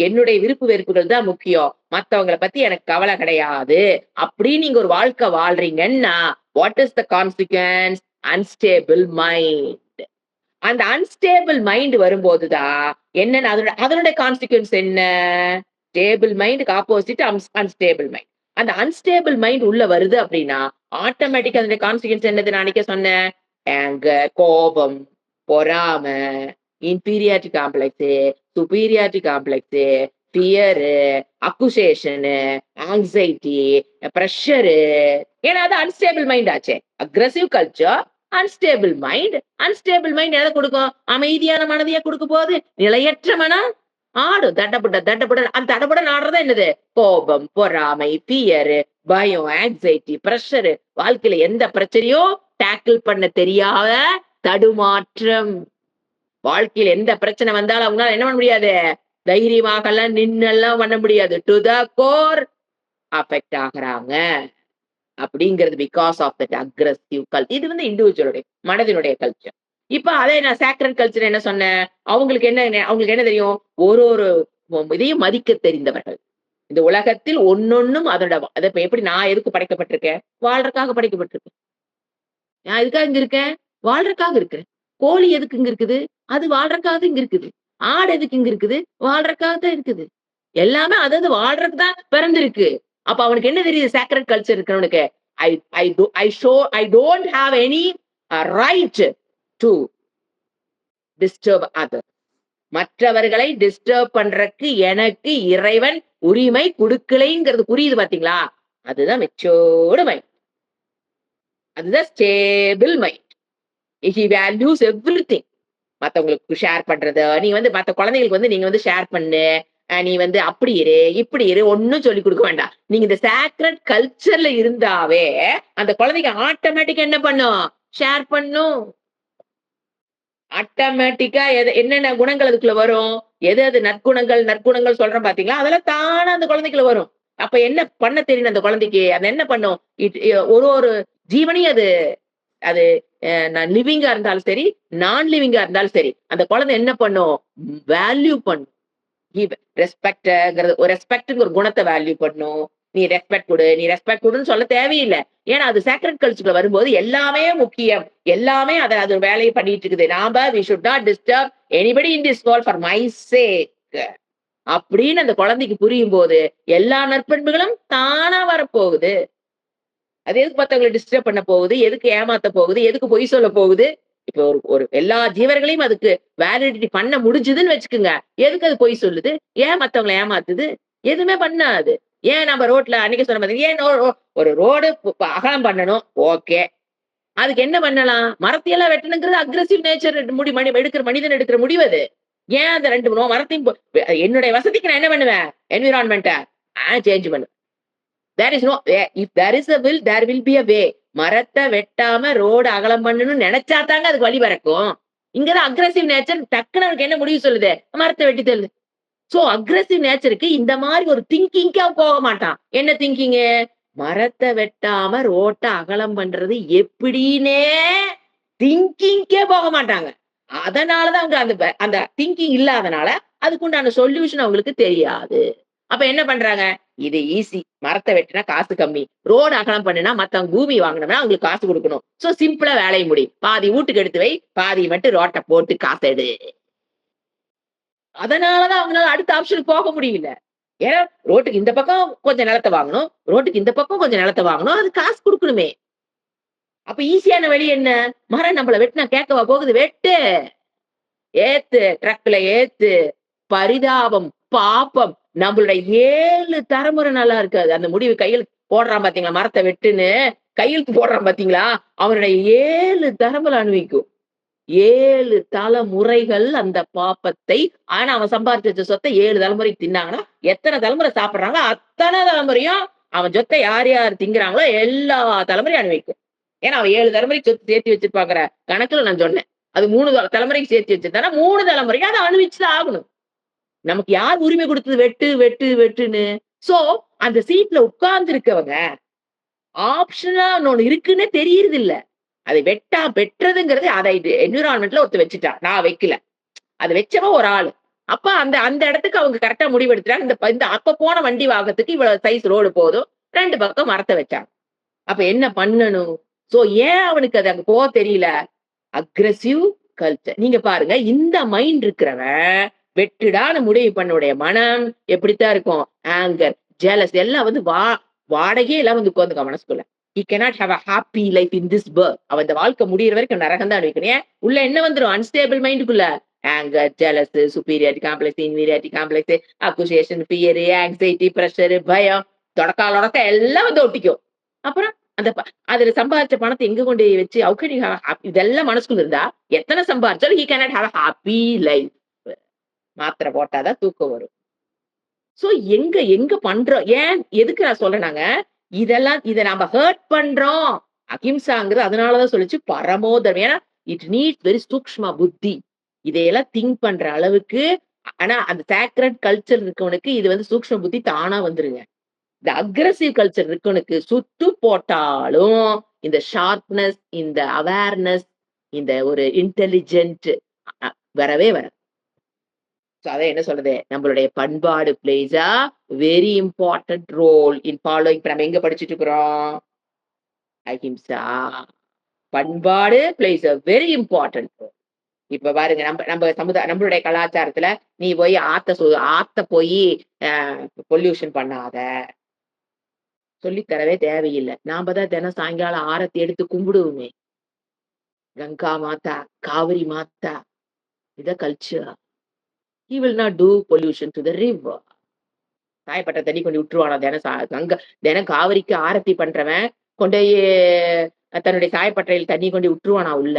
என்னுடைய விருப்பு வெறுப்புகள் தான் முக்கியம், மத்தவங்களை பத்தி எனக்கு கவலை கிடையாது அப்படின்னு நீங்க ஒரு வாழ்க்கை வாழ்றீங்கன்னா, what is the consequence? Unstable mind. அந்த அன்ஸ்டேபிள் மைண்ட் வரும்போதுதான் என்னன்னு அதனுடைய கான்சிக்வன்ஸ் என்ன? ஸ்டேபிள் மைண்டுக்கு ஆப்போசிட் அன்ஸ்டேபிள் மைண்ட். அந்த அன்ஸ்டேபிள் மைண்ட் உள்ள வருது அப்படின்னா ஆட்டோமேட்டிக்கா அதனுடைய கான்சிக்வன்ஸ் என்னது? நான் அன்னைக்கே சொன்னேன். ஆங்கர், கோபம், பொறாமை, inferiority complex, superiority complex, fear, accusation, anxiety, pressure. ஏன்னா அது அன்ஸ்டேபிள் மைண்ட் ஆச்சே. Aggressive culture, unstable mind. Unstable mind எதை கொடுக்கும்? அமைதியான மனதையே கொடுக்க போகுது. நிலையற்ற மனம் ஆடும். தட்டப்பட அந்த தடப்பட ஆடுறதா என்னது? கோபம், பொறாமை, பியரு, பயம், ஆங்ஸைட்டி, பிரஷரு. வாழ்க்கையில எந்த பிரச்சனையும் டேக்கிள் பண்ண தெரியாத தடுமாற்றம். வாழ்க்கையில் எந்த பிரச்சனை வந்தாலும் அவங்களால என்ன பண்ண முடியாது? தைரியமாக நின்னெல்லாம் பண்ண முடியாது. டு த கோர் அஃபெக்ட் ஆகுறாங்க. அப்படிங்கிறது because of that aggressive culture. இது வந்து இண்டிவிஜுவலுடைய மனதினுடைய கல்ச்சர். இப்ப அதே நான் சாக்ரட் கல்ச்சர் என்ன சொன்னேன்? அவங்களுக்கு என்ன தெரியும்? ஒரு ஒரு இதையும் மதிக்க தெரிந்தவர்கள். இந்த உலகத்தில் ஒண்ணொண்ணும் அதோட அத இப்ப எப்படி நான் எதுக்கு படைக்கப்பட்டிருக்கேன்? வாழ்றதுக்காக படைக்கப்பட்டிருக்கேன். நான் எதுக்காக இங்க இருக்கேன்? வாழ்றதுக்காக இருக்கிறேன். கோழி எதுக்கு இங்க இருக்குது? அது வாழ்றதுக்காக தான் இங்க இருக்குது. ஆடு எதுக்கு இங்க இருக்குது? வாழ்றதுக்காக தான் இருக்குது. எல்லாமே அதது வாழ்றதுக்கு தான் பிறந்திருக்கு. அப்ப அவனுக்கு என்ன தெரியுது சாக்ரெட் கல்ச்சர் இருக்கிறவனுக்கு? I I do I show I don't have any right to disturb other. மற்றவர்களை டிஸ்டர்ப் பண்றக்கு எனக்கு இறைவன் உரிமை குடுக்கலைங்கிறது புரியுது பாத்தீங்களா? அதுதான் மெச்சூர்டு மைண்ட். அதுதான் stable mind. He values everything. மத்தவங்களுக்கு ஷேர் பண்றது. நீ வந்து மத்த குழந்தைகளுக்கு வந்து நீங்க வந்து ஷேர் பண்ணு. நீ வந்து அப்படி இரு, இப்படி இரு ஒண்ணும் சொல்லிக் குடுக்க வேண்டாம். நீங்க இந்த சாக்ரெட் கல்ச்சர்ல இருந்தாவே, அந்த குழந்தைங்க ஆட்டோமேட்டிக்கா என்ன பண்ணும்? ஷேர் பண்ணும். ஆட்டோமேட்டிக்கா என்னென்ன குணங்கள் அதுக்குள்ள வரும்? எது எது நற்குணங்கள், நற்குணங்கள் சொல்றோம் பார்த்தீங்களா? அதெல்லாம் தானா அந்த குழந்தைக்குள்ள வரும். அப்ப என்ன பண்ண தெரியணும் அந்த குழந்தைக்கு? அது என்ன பண்ணும்? இட் ஒரு ஒரு ஜீவனையும் அது அது நான் லிவிங்கா இருந்தாலும் சரி, நான் லிவிங்கா இருந்தாலும் சரி, அந்த குழந்தை என்ன பண்ணும்? வேல்யூ பண்ணும். கிவ் ரெஸ்பெக்ட்ங்கிறது ஒரு ரெஸ்பெக்ட்ங்கிற ஒரு குணத்த வேல்யூ பண்ணும். நீ ரெஸ்பெக்ட் குடு, நீ ரெஸ்பெக்ட் குடுன்னு சொல்ல தேவையில்ல. ஏன்னா அது சாக்ரெட் கல்ச்சர்ல வரும்போது எல்லாமே முக்கியம். எல்லாமே அது வேலைய பண்ணிட்டு இருக்குது. நாம we should not disturb anybody in this world for my sake. அப்படின்னு அந்த குழந்தைக்கு புரியும்போது, எல்லா நற்பண்புகளும் தானா வரப்போகுது. அது எதுக்கு மத்தவங்கள டிஸ்டர்ப் பண்ண போகுது? எதுக்கு ஏமாத்த போகுது? எதுக்கு பொய் சொல்ல போகுது? இப்ப ஒரு ஒரு எல்லா ஜீவர்களையும் அதுக்கு வேலிடிட்டி பண்ண முடிஞ்சுதுன்னு வச்சுக்கங்க. எதுக்கு அது பொய் சொல்லுது? ஏன் மத்தவங்கள ஏமாத்துது? எதுவுமே பண்ணாது. ஏன் நம்ம ரோட்ல அன்னைக்கு சொன்ன பாத்தீங்க, ஏன் ஒரு ரோடு அகலம் பண்ணணும். ஓகே. அதுக்கு என்ன பண்ணலாம்? மரத்தையெல்லாம் வெட்டணுங்கிறது அக்ரெசிவ் நேச்சர் எடுக்கிற மனிதன் எடுக்கிற முடிவு அது. ஏன் அந்த 2 மரத்தையும் என்னுடைய வசதிக்கு நான் என்ன பண்ணுவேன்? என்விரான்மென்ட்ட சேஞ்ச் பண்ணுவேன். There is no if there is a will there will be a way. மரத்த வெட்டாம ரோடு அகலம் பண்ணணும்னு நெனச்சா தாங்க அதுக்கு வழி பிறக்கும். இங்க தான் அக்ரெசிவ் நேச்சர் டக்குனு அவனுக்கு என்ன முடிவு சொல்லுது? மரத்த வெட்டி தள்ளு. சோ அக்ரெசிவ் நேச்சருக்கு இந்த மாரி ஒரு திங்கிங்க்கே அவன் போக மாட்டான். என்ன திங்கிங்கு? மரத்த வெட்டாம ரோட்ட அகலம் பண்றது எப்படின்னே திங்கிங்க்கே போக மாட்டாங்க. அதனால தான் அவங்க அந்த திங்கிங் இல்லாதனால, அதுக்குண்டான சொல்யூஷன் அவங்களுக்கு தெரியாது. அப்ப என்ன பண்றாங்க? இது ஈஸி. மரத்த வெட்டுனா காசு கம்மி. ரோடு அகலம் பண்ணுனா மத்தவங்க பூமி வாங்கணும்னா அவங்களுக்கு காசு குடுக்கணும். சோ சிம்பிளா வேலைய முடி. பாதி வூட்டுக்கு எடுத்து வை. பாதி மட்டும் ரோட்ட போட்டு காச எடு. அதனால தான் அவங்களால அடுத்த ஆப்ஷனுக்கு போக முடியல. ஏன்னா ரோட்டுக்கு இந்த பக்கம் கொஞ்சம் நிலத்த வாங்கணும். ரோட்டுக்கு இந்த பக்கம் கொஞ்சம் நிலத்த வாங்கணும். அது காசு குடுக்கணுமே. அப்ப ஈஸியான வழி என்ன? மரம் நம்மள வெட்டுனா கேட்கவா போகுது? வெட்டு. ஏத்து. ட்ரக்ல ஏத்து. பரிதாபம், பாப்பம். நம்மளுடைய 7 தலைமுறை நல்லா இருக்காது. அந்த முடிவு கையெழுத்து போடுறான் பார்த்தீங்களா? மரத்த வெட்டுன்னு கையெழுத்து போடுறான் பார்த்தீங்களா? அவனுடைய 7 தலைமுறை அனுபவிக்கும். 7 தலைமுறைகள் அந்த பாப்பத்தை ஆனா அவன் சம்பாரிச்சு வச்ச சொத்த 7 தலைமுறைக்கு தின்னாங்கன்னா, எத்தன தலைமுறை சாப்பிடுறாங்களோ, அத்தன தலைமுறையும் அவன் சொத்த யார் யார் திங்கிறாங்களோ, எல்லா தலைமுறையும் அனுபவிக்கும். ஏன்னா, அவன் 7 தலைமுறைக்கு சொத்து சேர்த்து வச்சிருப்பாங்கிற கணக்குல நான் சொன்னேன். அது 3 தலைமுறைக்கு சேர்த்து வச்சிருந்தான்னா, 3 தலைமுறைக்கு அத அனுபவிச்சு தான் ஆகணும். நமக்கு யார் உரிமை குடுத்தது வெட்டு, வெட்டு, வெட்டுன்னு? சோ, அந்த சீட்ல உட்கார்ந்து இருக்கவங்க, ஆப்ஷனா ஒண்ணு இருக்குன்னே தெரியறதில்ல. அதை வெட்டுறதுங்கிறது அதை என்விரான்மென்ட்ல ஒருத்தன் வச்சுட்டான். நான் வைக்கல. அது வச்சவன் ஒரு ஆளு. அப்ப அந்த அந்த இடத்துக்கு அவங்க கரெக்ட்டா முடிவெடுத்துட்டாங்க. இந்த அப்ப போன வண்டி வாகத்துக்கு இவ்வளவு சைஸ் ரோடு போதும். 2 பக்கம் மரத்த வச்சாங்க. அப்ப என்ன பண்ணணும்? சோ ஏன் அவனுக்கு அது அங்க போக தெரியல? Aggressive culture. நீங்க பாருங்க, இந்த மைண்ட் இருக்கிறவன், வெட்டுடான்னு முடிவு பண்ணவுடைய மனம் எப்படித்தான் இருக்கும்? ஆங்கர், ஜெலஸ் எல்லாம் வந்து வாடகையே எல்லாம் வந்து உட்கார்ந்துக்கும் மனசுக்குள்ள. He cannot have a happy life in this birth. அவன் இந்த வாழ்க்கை முடியிற வரைக்கும் நரகம் தான் அனுபவிக்கணும். ஏன்? உள்ள என்ன வந்துரும்? அன்ஸ்டேபிள் மைண்டுக்குள்ள. Anger, jealous, superiority complex, inferiority complex, accusation, fear, anxiety, pressure, பயம், தொடக்கால் உடக்க எல்லாம் வந்து ஒட்டிக்கும். அப்புறம் அந்த அதுல சம்பாதிச்ச பணத்த எங்க கொண்டு வச்சு ஹவ் கேன் யூ ஹேவ் இதெல்லாம் மனசுக்குள்ள இருந்தா, எத்தன சம்பாரிச்சாலும் he cannot have a happy life. மாத்திரை போட்டா தான் தூக்கம் வரும். சோ எங்க எங்க பண்றோம்? ஏன் எதுக்கு நான் சொல்றேன்னாங்க, இத நாம ஹர்ட் பண்றோம். அகிம்சாங்கிறது அதனால தான் சொல்லுச்சு பரமோதர்மம். ஏன்னா, இட் நீட்ஸ் வெரி சூக்ஷ்ம புத்தி. இதையெல்லாம் திங்க் பண்ற அளவுக்கு ஆனா அந்த சாக்ரெட் கல்ச்சர் இருக்கவனுக்கு இது வந்து சூக்ஷ்ம புத்தி தானா வந்துருங்க. இந்த அக்ரசிவ் கல்ச்சர் இருக்கவனுக்கு சுட்டு போட்டாலும் இந்த ஷார்ப்னஸ், இந்த அவேர்னஸ், இந்த ஒரு இன்டெலிஜென்ட் வரவே வராது. சோ அதான் என்ன சொல்றது? நம்மளுடைய பண்பாடு plays a very important role in following. இப்ப நம்ம எங்க படிச்சுட்டு இருக்கிறோம்? அஹிம்சா. பண்பாடு plays a very important role. இப்ப பாருங்க நம்மளுடைய கலாச்சாரத்துல நீ போய் ஆத்த போய் பொல்யூஷன் பண்ணாத. சொல்லித் தரவே தேவையில்ல. நாம தான் தினம் சாயங்காலம் ஆரத்தி எடுத்து கும்பிடுவோமே. கங்கா மாதா, காவிரி மாதா. இத culture. He will not do pollution to the river. சாயப்பட்ட தண்ணி கொண்டு விட்டுருவானா தினம் காவிரிக்கு ஆரத்தி பண்றவன் கொண்டோய் தன்னுடைய சாயப்பட்டறையில் தண்ணி கொண்டு விட்டுருவானா உள்ள?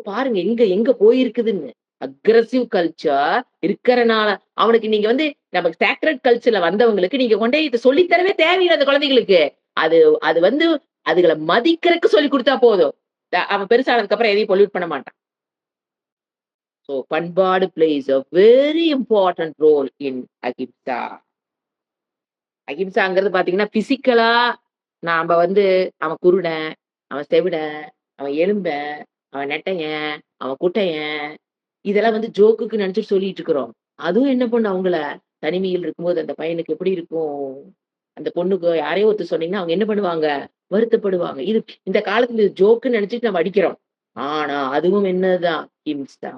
பாருங்க எங்க எங்க போயிருக்குதுன்னு. அக்ரசிவ் கல்ச்சர் இருக்கறனால அவனுக்கு நீங்க வந்து நம்ம சேக்ரட் கல்ச்சர்ல வந்தவங்களுக்கு நீங்க கொண்டே இத சொல்லித் தரவே தேவையில்ல அந்த குழந்தைகளுக்கு. அது அது வந்து அதுகள மதிக்கிறதுக்கு சொல்லிக் குடுத்தா போதும். அவன் பெருசானதுக்கு அப்புறம் எதையும் பொல்யூட் பண்ண மாட்டான். சோ பண்பாடு place a very important role in அஹிம்சா. அஹிம்சாங்கிறது பாத்தீங்கன்னா பிசிக்கலா நாம வந்து அவன் குருடன், அவன் செவிடன், அவன் எலும்பன், அவன் நெட்டையன், அவன் குட்டையன், இதெல்லாம் வந்து ஜோக்குக்கு நெனச்சுட்டு சொல்லிட்டு இருக்கிறோம். அதுவும் என்ன பண்ணும் அவங்கள, தனிமையில் இருக்கும்போது அந்த பையனுக்கு எப்படி இருக்கும்? அந்த பொண்ணுக்கு யாரையோ ஒருத்தர் சொன்னீங்கன்னா, அவங்க என்ன பண்ணுவாங்க? வருத்தப்படுவாங்க. இந்த காலத்துல இது ஜோக்குன்னு நெனச்சுட்டு நம்ம அடிக்கிறோம். ஆனா அதுவும் என்னதுதான்? ஹிம்சா.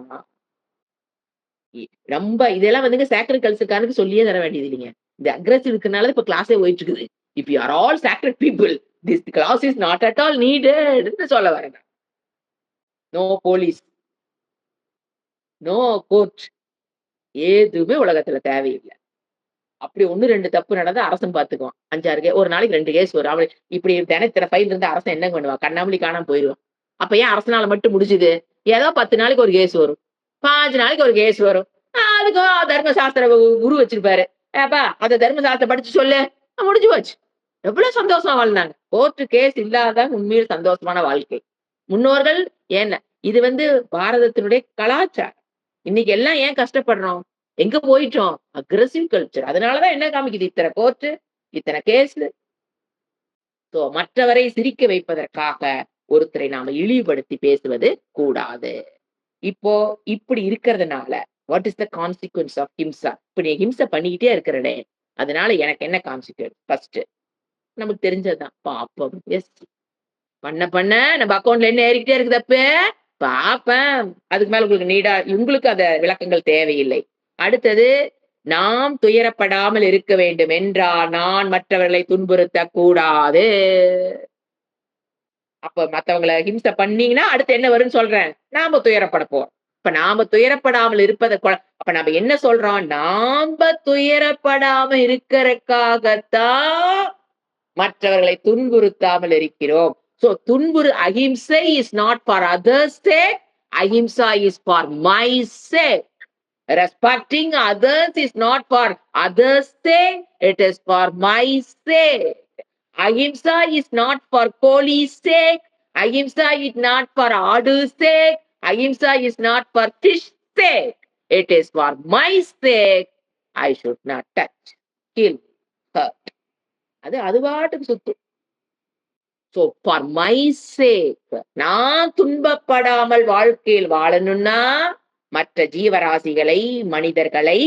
இ ரொம்ப இதெல்லாம் வந்துங்க சேக்ரெட் கல்ச்சர்காரனுக்கு சொல்லியே தர வேண்டியது இல்லைங்க. இந்த அக்ரசிவ் இருக்கனால இப்ப கிளாஸே போயிட்டு இருக்குது. If you are all sacred people, this class is not at all நீடெட்ன்னு சொல்ல வரேன். நோ போலீஸ், நோ கோர்ட் எதுவுமே உலகத்துல தேவையில்ல. அப்படி 1, 2 தப்பு நடந்தா அரசன் பார்த்துக்குவான். 5, 6 ஒரு நாளைக்கு 2 கேஸ் வரும். அவன் இப்படி தினம் இத்தன ஃபைல் இருந்தா அரசன் என்ன பண்ணுவான்? கண்ணாமூலி காணாம போயிருவான். அப்ப ஏன் அரசனால மட்டும் முடிஞ்சுது? ஏதோ 10 நாளைக்கு ஒரு கேஸ் வரும். 5 நாளைக்கு ஒரு கேஸ் வரும். அதுக்கும் தர்மசாஸ்திர குரு வச்சிருப்பாரு. "ஏப்பா அந்த தர்மசாஸ்திரம் படிச்சு சொல்லு." முடிஞ்சு போச்சு. எவ்வளவு சந்தோஷமா வாழ்ந்தாங்க. கோர்ட் கேஸ் இல்லாததான் உண்மையில் சந்தோஷமான வாழ்க்கை. முன்னோர்கள் ஏன் இது வந்து பாரதத்தினுடைய கலாச்சாரம். இன்னைக்கு எல்லாம் ஏன் கஷ்டப்படுறோம்? எங்க போயிட்டோம்? Aggressive culture. அதனாலதான் என்ன காமிக்குது? இத்தனை கோர்ட், இத்தனை கேஸ். சோ மற்றவரை சிரிக்க வைப்பதற்காக ஒருத்தரை நாம இழிவுபடுத்தி பேசுவது கூடாது. இப்போ இப்படி இருக்கிறதுனால what is the consequence of himsa? இப்ப நீ ஹிம்சை பண்ணிக்கிட்டே இருக்கிறனே, அதனால எனக்கு என்ன கான்சிக்வன்ஸ்? ஃபர்ஸ்ட் நமக்கு தெரிஞ்சதுதான் பாப்பம். எஸ், பண்ண நம்ம அக்கவுண்ட்ல என்ன ஏறிக்கிட்டே இருக்குது அப்ப பாப்பேன். அதுக்கு மேல உங்களுக்கு அந்த விளக்கங்கள் தேவையில்லை. அடுத்தது, நாம் துயரப்படாமல் இருக்க வேண்டும் என்றால் நான் மற்றவர்களை துன்புறுத்தக் கூடாது. அப்ப மத்தவங்கள ஹிம்சை பண்ணீங்கன்னா அடுத்து என்ன வரும்னு சொல்றேன். நாம துயரப்பட போறோம். இப்ப நாம துயரப்படாமல் இருப்பத அப்ப நம்ம என்ன சொல்றோம்? நாம துயரப்படாம இருக்கறதுக்காகத்தான் மற்றவர்களை துன்புறுத்தாமல் இருக்கிறோம். So அஹிம்சை is not for others sake. Ahimsa is for my sake. Respecting others is not for others' sake, it is for my sake. Ahimsa is not for police sake. Ahimsa is not for order's sake. Ahimsa is not for fish sake. It is for my sake. I should not touch, kill, hurt. அது பாட்டுக்கு சுத்தும். So for my sake, நான் துன்பப்படாமல் வாழ்க்கையில் வாழணும்னா மற்ற ஜீவராசிகளை, மனிதர்களை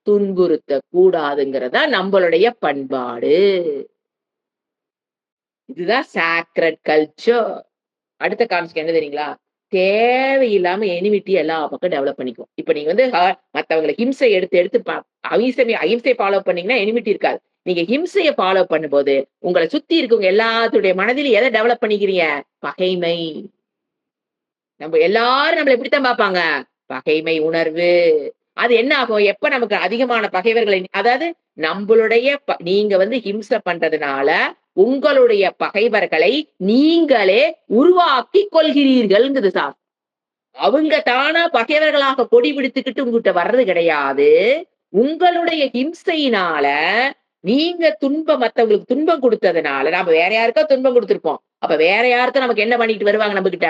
துன்புறுத்தக் கூடாதுங்கிறதா நம்மளுடைய பண்பாடு. இதுதான் சாக்ரட் கல்ச்சர். அடுத்த கான்செப்ட் என்ன தெரியுங்களா? தேவையில்லாம எனிமிட்டி எல்லா பக்கம் டெவலப் பண்ணிக்கும். இப்ப நீங்க வந்து மத்தவங்களை ஹிம்சை எடுத்து அஹிம்சை ஃபாலோ பண்ணீங்கன்னா எனிமிட்டி இருக்காது. நீங்க ஹிம்சைய ஃபாலோ பண்ணும்போது உங்களை சுத்தி இருக்கவங்க எல்லாத்துடைய மனதிலும் எதை டெவலப் பண்ணிக்கிறீங்க? பகைமை. நம்ம எல்லாரும் நம்மள எப்படித்தான் பார்ப்பாங்க? பகைமை உணர்வு. அது என்ன ஆகும்? எப்ப நமக்கு அதிகமான பகைவர்களை அதாவது நம்மளுடைய நீங்க வந்து ஹிம்சை பண்றதுனால உங்களுடைய பகைவர்களை நீங்களே உருவாக்கி கொள்கிறீர்கள்ங்குது சார். அவங்க தானா பகைவர்களாக கொடி பிடித்துக்கிட்டு உங்ககிட்ட வர்றது கிடையாது. உங்களுடைய ஹிம்சையினால நீங்க மத்தவங்களுக்கு துன்பம் கொடுத்ததுனால நாம வேற யாருக்கோ துன்பம் கொடுத்திருப்போம். அப்ப வேற யாருக்கும் நமக்கு என்ன பண்ணிட்டு வருவாங்க நம்ம கிட்ட?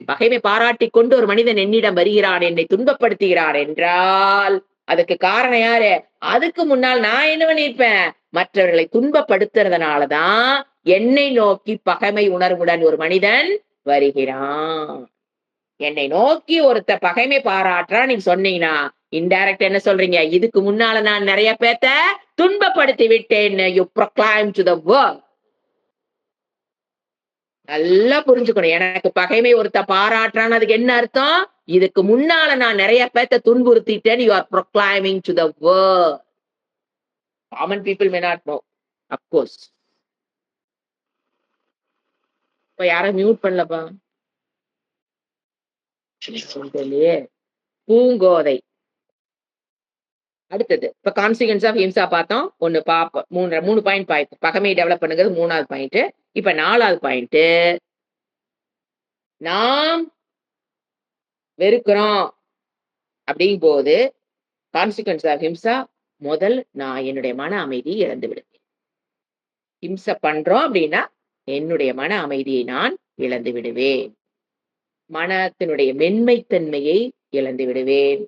பகைமை பாராட்டி கொண்டு ஒரு மனிதன் என்னிடம் வருகிறான், என்னை துன்பப்படுத்துகிறான் என்றால் அதுக்கு காரணம் யாரு? அதுக்கு முன்னால் நான் என்ன பண்ணியிருப்பேன்? மற்றவர்களை துன்பப்படுத்துறதுனாலதான் என்னை நோக்கி பகைமை உணர்வுடன் ஒரு மனிதன் வருகிறான். என்னை நோக்கி ஒருத்த பகைமை பாராட்டுறான் நீங்க சொன்னீங்கன்னா, இன்டைரக்ட் என்ன சொல்றீங்க? இதுக்கு முன்னால நான் நெறைய பேத்த துன்பப்படுத்தி விட்டேன்னு you proclaim to the world. நல்லா புரிஞ்சுக்கணும். எனக்கு பகைமை ஒருத்த பாராட்டுறான்னு அதுக்கு என்ன அர்த்தம்? இதுக்கு முன்னால நான் நெறைய பேத்த துன்புறுத்திட்டேன்னு you are proclaiming to the world. Common people may not know. Of course. இப்ப யாரும் மியூட் பண்ணலப்பா. தெரியலையே. பூங்கோதை. அடுத்தது. இப்ப கான்சிக்வென்ஸ் ஆஃப் ஹிம்சா பார்த்தோம். 1 பாப்போம். 3 பாயிண்ட் பாய்ப்போம். பகைமையை டெவலப் பண்ணுங்கிறது 3வது பாயிண்ட். இப்ப 4வது பாயிண்ட். நாம் வெறுக்கிறோம் அப்படிங்கும்போது கான்சிக்வென்ஸ் ஆஃப் ஹிம்சா முதல் நான் என்னுடைய மன அமைதியை இழந்து விடுவேன். ஹிம்சை பண்றோம் அப்படின்னா என்னுடைய மன அமைதியை நான் இழந்து விடுவேன். மனத்தினுடைய மென்மைத்தன்மையை இழந்து விடுவேன்.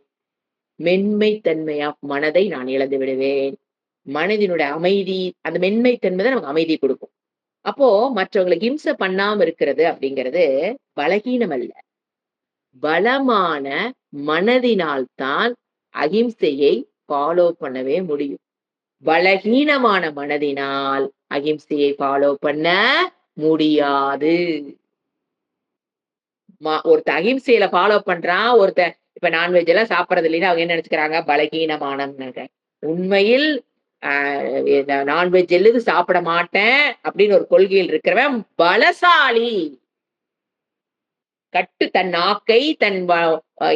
மென்மைத்தன்மை ஆஃப் மனதை நான் இழந்து விடுவேன். மனதினுடைய அமைதி, அந்த மென்மைத்தன்மை தான் நமக்கு அமைதி கொடுக்கும். அப்போ மற்றவங்களை ஹிம்சை பண்ணாம இருக்கிறது அப்படிங்கிறது பலகீனம் அல்ல. பலமான மனதினால் தான் அகிம்சையை ஃபாலோ பண்ணவே முடியும். பலகீனமான மனதினால் அகிம்சையை ஃபாலோ பண்ண முடியாது. ஒருத்த அகிம்சையில ஃபாலோ பண்றான், இப்ப நான்வெஜ் எல்லாம் சாப்பிடறது இல்லைன்னா அவங்க என்ன நினைச்சுக்கிறாங்க? பலகீனமானவங்க. உண்மையில் நான்வெஜ் எல்லது சாப்பிட மாட்டேன் அப்படின்னு ஒரு கொள்கையில் இருக்கிறவன் பலசாலி. தன் நாக்கை, தன்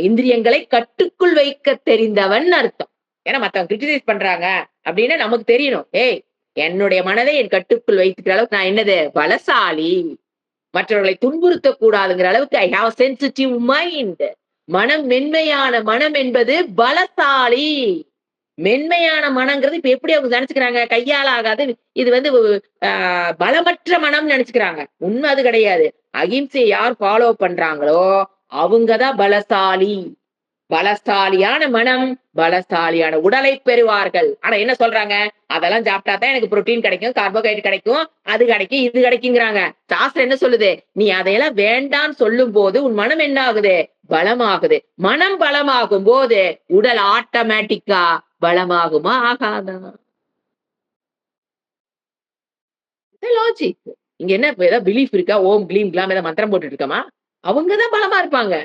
இந்திரியங்களை கட்டுக்குள் வைக்க தெரிந்தவன் அர்த்தம். ஏன்னா மத்தவங்க கிரிட்டிசைஸ் பண்றாங்க அப்படின்னா நமக்கு தெரியணும். ஏய், என்னுடைய மனதை என் கட்டுக்குள் வைத்துக்கிற அளவுக்கு நான் என்னது? பலசாலி. மற்றவர்களை துன்புறுத்தக் கூடாதுங்கிற அளவுக்கு ஐ ஹாவ் சென்சிட்டிவ் மைண்ட். மனம், மென்மையான மனம் என்பது பலசாலி. மென்மையான மனங்கிறது இப்ப எப்படி அவங்க நினைச்சுக்கிறாங்க? கையால ஆகாது, இது பலமற்ற மனம் நினைச்சுக்கிறாங்க. உண்மை அது கிடையாது. அகிம்சை யார் ஃபாலோ பண்றாங்களோ அவங்கதான் பலசாலி. பலசாலியான மனம், பலசாலியான உடலை பெறுவார்கள். ஆனா என்ன சொல்றாங்க? அதெல்லாம் சாப்பிட்டா தான் எனக்கு புரோட்டீன் கிடைக்கும், கார்போஹைட்ரேட் கிடைக்கும், அது கிடைக்கும், இது கிடைக்குங்கிறாங்க. சாஸ்திரம் என்ன சொல்லுது? நீ அதையெல்லாம் வேண்டான்னு சொல்லும் போது உன் மனம் என்ன ஆகுது? பலமாகுது. மனம் பலமாகும் போது உடல் ஆட்டோமேட்டிக்கா பலமாகுமா ஆகாதா? லாஜிக். இங்க என்ன ஏதாவது பிலீஃப் இருக்கா? ஓம் கிளீம் கிளாம் ஏதாவது மந்திரம் போட்டுட்டு இருக்கமா? அவங்கதான் பலமா இருப்பாங்க.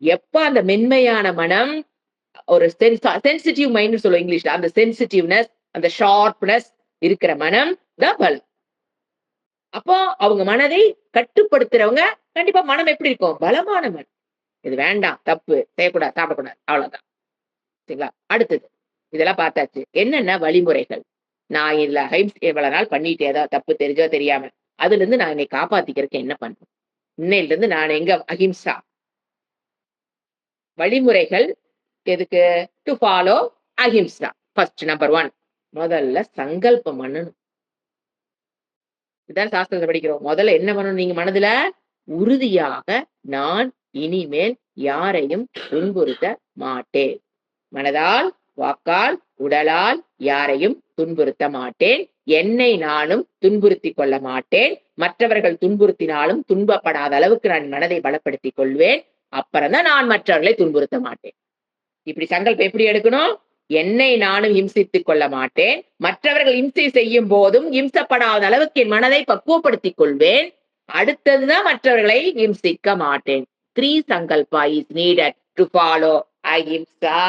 எப்ப அந்த மென்மையான மனம், ஒரு சென்சிட்டிவ் மைண்ட் சொல்லுவோம் இங்கிலீஷ்ல, அந்த சென்சிட்டிவ்னஸ், அந்த ஷார்ப்னஸ் இருக்கிற மனம் தான் பலம். அப்போ அவங்க மனதை கட்டுப்படுத்துறவங்க கண்டிப்பா மனம் எப்படி இருக்கும்? பலமான மனம். இது வேண்டாம், தப்பு, செய்யக்கூடாது, சாப்பிடக்கூடாது, அவ்வளவுதான். சரிங்களா? அடுத்தது இதெல்லாம் பார்த்தாச்சு. என்னென்ன வழிமுறைகள்? நான் இதுல இவ்வளவு நாள் பண்ணிட்டே ஏதாவது தப்பு தெரிஞ்சோ தெரியாம, அதுல இருந்து நான் என்னை காப்பாத்திக்கிறதுக்கு என்ன பண்றேன்? இன்னையில இருந்து நான் எங்க அஹிம்சா வழிமுறைகள் எதுக்கு? To follow Ahimsa. First number 1 முதல்ல சங்கல்பம் பண்ணணும். இதான் சாஸ்திரத்தை படிக்கிறோம். முதல்ல என்ன பண்ணணும்? நீங்க மனதுல உறுதியாக நான் இனிமேல் யாரையும் துன்புறுத்த மாட்டேன். மனதால், வாக்கால், உடலால் யாரையும் துன்புறுத்த மாட்டேன். என்னை நானும் துன்புறுத்திக் கொள்ள மாட்டேன். மற்றவர்கள் துன்புறுத்தினாலும் துன்பப்படாத அளவுக்கு நான் மனதை பலப்படுத்திக் கொள்வேன். அப்புறம்தான் நான் மற்றவர்களை துன்புறுத்த மாட்டேன். இப்படி சங்கல்பம் எப்படி எடுக்கணும்? என்னை நானும் ஹிம்சித்துக் கொள்ள மாட்டேன். மற்றவர்கள் ஹிம்சை செய்யும் போதும் ஹிம்சப்படாத அளவுக்கு என் மனதை பக்குவப்படுத்திக் கொள்வேன். அடுத்ததுதான் மற்றவர்களை ஹிம்சிக்க மாட்டேன். 3 சங்கல்பா இஸ் நீடட் டு ஃபாலோ அஹிம்சா.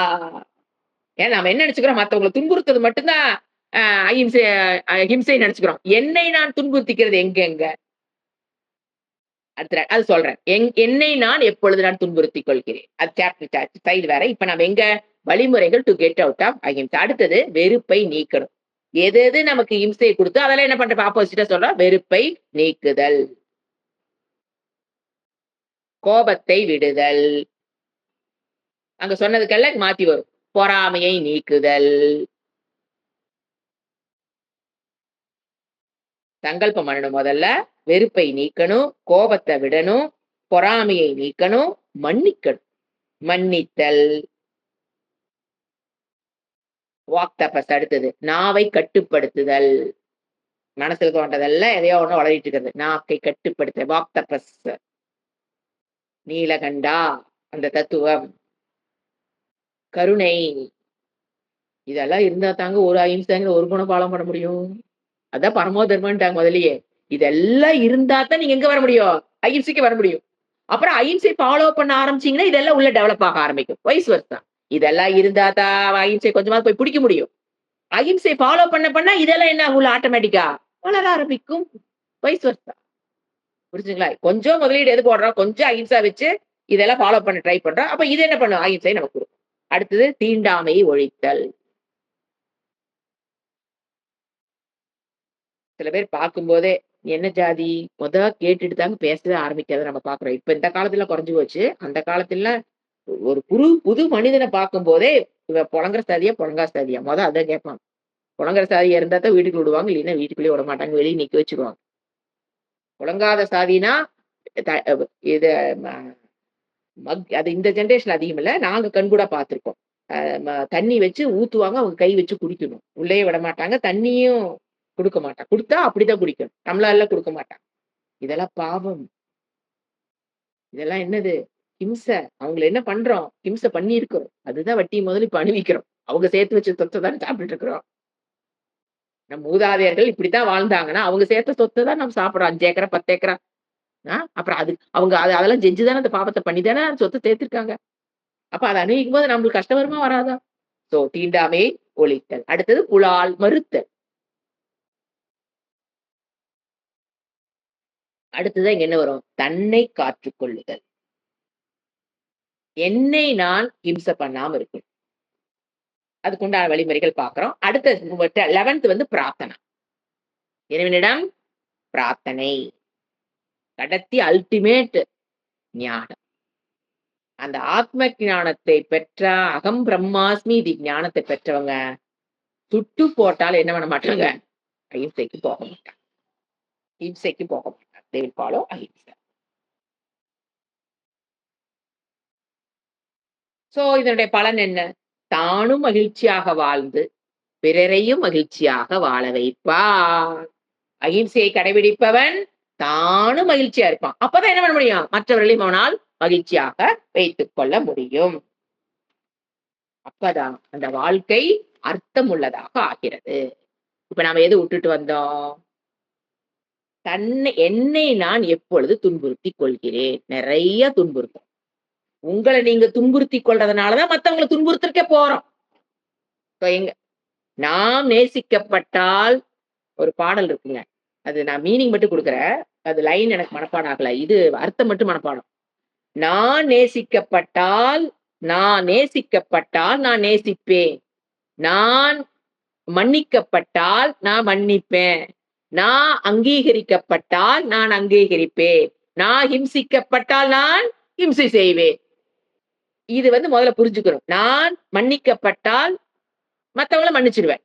ஏன்னா நாம என்ன நினைச்சுக்கிறோம்? மத்தவங்களை துன்புறுத்துறது மட்டும்தான் அஹிம்சை நினைச்சுக்கிறோம். என்னை நான் துன்புறுத்திக்கிறது எங்க? அது சொல்றேன். என்னை நான் எப்பொழுது நான் துன்புறுத்திக் கொள்கிறேன். அது சாப்டர் சைடு வேற. இப்ப நம்ம எங்க? வழிமுறைகள் டு கெட் அவுட் ஆஃப் அஹிம்சா. அடுத்தது வெறுப்பை நீக்கணும். எது எது நமக்கு இம்சையை கொடுத்து அதெல்லாம் என்ன பண்ற? ஆப்போசிட்டா சொல்றோம். வெறுப்பை நீக்குதல், கோபத்தை விடுதல். அங்க சொன்னதுக்கெல்லாம் மாத்தி வரும். பொறாமையை நீக்குதல். சங்கல்பம் பண்ணணும். முதல்ல வெறுப்பை நீக்கணும், கோபத்தை விடணும், பொறாமையை நீக்கணும், மன்னிக்கணும். மன்னித்தல். வாக் தபஸ். அடுத்தது நாவை கட்டுப்படுத்துதல். மனசுல தோன்றதெல்லாம் எதையோ ஒண்ணு உளறிட்டு இருக்கிறது. நாக்கை கட்டுப்படுத்த வாக் தபஸ். நீலகண்டா அந்த தத்துவம். கருணை. இதெல்லாம் இருந்தா தாங்க ஒரு அஹிம்சைங்கிற ஒரு குணம் பாலம் பண்ண முடியும். அதான் பரமோ தர்மம்ன்ட்டாங்க முதல்லயே. இதெல்லாம் இருந்தா தான் நீங்க எங்க வர முடியும்? அஹிம்சைக்கு வர முடியும். அப்புறம் அஹிம்சை ஃபாலோ பண்ண ஆரம்பிச்சீங்கன்னா, இதெல்லாம் உள்ள டெவலப் ஆக ஆரம்பிக்கும். Vice versa. இதெல்லாம் இருந்தா தான் அஹிம்சை கொஞ்சமாவது போய் பிடிக்க முடியும். அஹிம்சை ஃபாலோ பண்ண இதெல்லாம் என்ன ஆகும் ஆட்டோமேட்டிக்கா வளர ஆரம்பிக்கும். Vice versa. புரிஞ்சுங்களா? கொஞ்சம் முதலீடு எது போடுறோம்? கொஞ்சம் அஹிம்சா வச்சு இதெல்லாம் ஃபாலோ பண்ண ட்ரை பண்றோம். அப்ப இது என்ன பண்ணும்? அஹிம்சை நமக்கு குடுக்கும். அடுத்தது தீண்டாமையை ஒழித்தல். சில பேர் பார்க்கும்போதே, "நீ என்ன ஜாதி?" கேட்டுட்டு தாங்க பேசவே ஆரம்பிக்கிறத நம்ம பார்க்குறோம். இப்ப இந்த காலத்துல குறைஞ்சு போச்சு. அந்த காலத்துல ஒரு புது மனிதன பார்க்கும்போதே, இவன் பொழங்குற சாதியா, பொழங்காத சாதியா? அதான் கேட்பாங்க. பொழங்குற சாதியா இருந்தா தான் வீட்டுக்குள்ள விடுவாங்க. இல்லைன்னா வீட்டுக்குள்ளேயே விடமாட்டாங்க. வெளிய நிக்க வச்சுருவாங்க. புழங்காத சாதின்னா, த இது ம அது இந்த ஜெனரேஷன்ல அதிகம் இல்ல. நாங்க கண்கூடா பார்த்துருக்கோம். தண்ணி வச்சு ஊத்துவாங்க. அவங்க கை வச்சு குடிக்கணும். உள்ளயே விடமாட்டாங்க. தண்ணியும் குடுக்க மாட்டாங்க. குடுத்தா அப்படிதான் குடிக்கணும். டம்ளர்ல குடுக்க மாட்டாங்க. இதெல்லாம் பாவம். இதெல்லாம் என்னது? ஹிம்சை. அவங்கள என்ன பண்றோம்? ஹிம்சை பண்ணியிருக்கிறோம். அதுதான் வட்டி முதல்ல இப்ப அனுபவிக்கிறோம். அவங்க சேர்த்து வச்ச சொத்த தானே சாப்பிட்டுட்டு இருக்கிறோம். நம் மூதாதையர்கள் இப்படித்தான் வாழ்ந்தாங்கன்னா, அவங்க சேர்த்த சொத்த தான் நம்ம சாப்பிடுறோம். 5 ஏக்கரா, 10 ஏக்கரா. அப்புறம் அவங்க அதெல்லாம் செஞ்சு தானே அந்த பாவத்த பண்ணி தானே அந்த சொத்த சேர்த்திருக்காங்க. அப்ப அத அனுபவிக்கும்போது நம்மளுக்கு கஷ்டம் வருமா? வராதா? சோ தீண்டாமை ஒழித்தல். அடுத்தது புலால் மறுத்தல். அடுத்தது இங்க என்ன வரும்? தன்னை காற்றுக் கொள்ளுதல். என்னை நான் ஹிம்சை பண்ணாம இருக்கணும். அதுக்குண்டான வழிமுறைகள் பார்க்கிறோம். அடுத்த 11th வந்து பிரார்த்தனை. இறைவனிடம் பிரார்த்தனை. கடத்தி அல்டிமேட் ஞானம். அந்த ஆத்ம ஞானத்தை பெற்ற அகம் பிரம்மாஸ்மி இது ஞானத்தை பெற்றவங்க சுட்டு போட்டால் என்ன பண்ண மாட்டாங்க? அஹிம்சைக்கு போக மாட்டாங்க. ஹிம்சைக்கு போக மாட்டாங்க. They will follow அஹிம்சை. சோ இதனுடைய பலன் என்ன? தானும் மகிழ்ச்சியாக வாழ்ந்து, பிறரையும் மகிழ்ச்சியாக வாழ வைப்பார். அஹிம்சையை கடைபிடிப்பவன் தானும் மகிழ்ச்சியா இருப்பான். அப்பதான் என்ன பண்ண முடியும்? மற்றவர்களையும் அவனால் மகிழ்ச்சியாக வைத்துக் கொள்ள முடியும். அப்பதான் அந்த வாழ்க்கை அர்த்தம் உள்ளதாக ஆகிறது. இப்ப நாம எது விட்டுட்டு வந்தோம்? என்னை நான் எப்பொழுது துன்புறுத்திக் கொள்கிறேன். நிறைய துன்புறுத்தம். உங்கள நீங்க துன்புறுத்திக் கொள்றதுனாலதான் மத்தவங்கள துன்புறுத்திருக்கே போறோம். எங்க நாம் நேசிக்கப்பட்டால் ஒரு பாடல் இருக்குங்க. அது நான் மீனிங் மட்டும் குடுக்குறேன். அது லைன் எனக்கு மனப்பாடம் ஆகல. இது அர்த்தம் மட்டும் மனப்பாடம். நான் நேசிக்கப்பட்டால் நான் நேசிக்கப்பட்டால் நான் நேசிப்பேன். நான் மன்னிக்கப்பட்டால் நான் மன்னிப்பேன். நான் அங்கீகரிக்கப்பட்டால் நான் அங்கீகரிப்பேன். நான் ஹிம்சிக்கப்பட்டால் நான் ஹிம்சை செய்வேன். இது வந்து முதல்ல புரிஞ்சுக்கணும். நான் மன்னிக்கப்பட்டால் மத்தவங்கள மன்னிச்சிடுவேன்.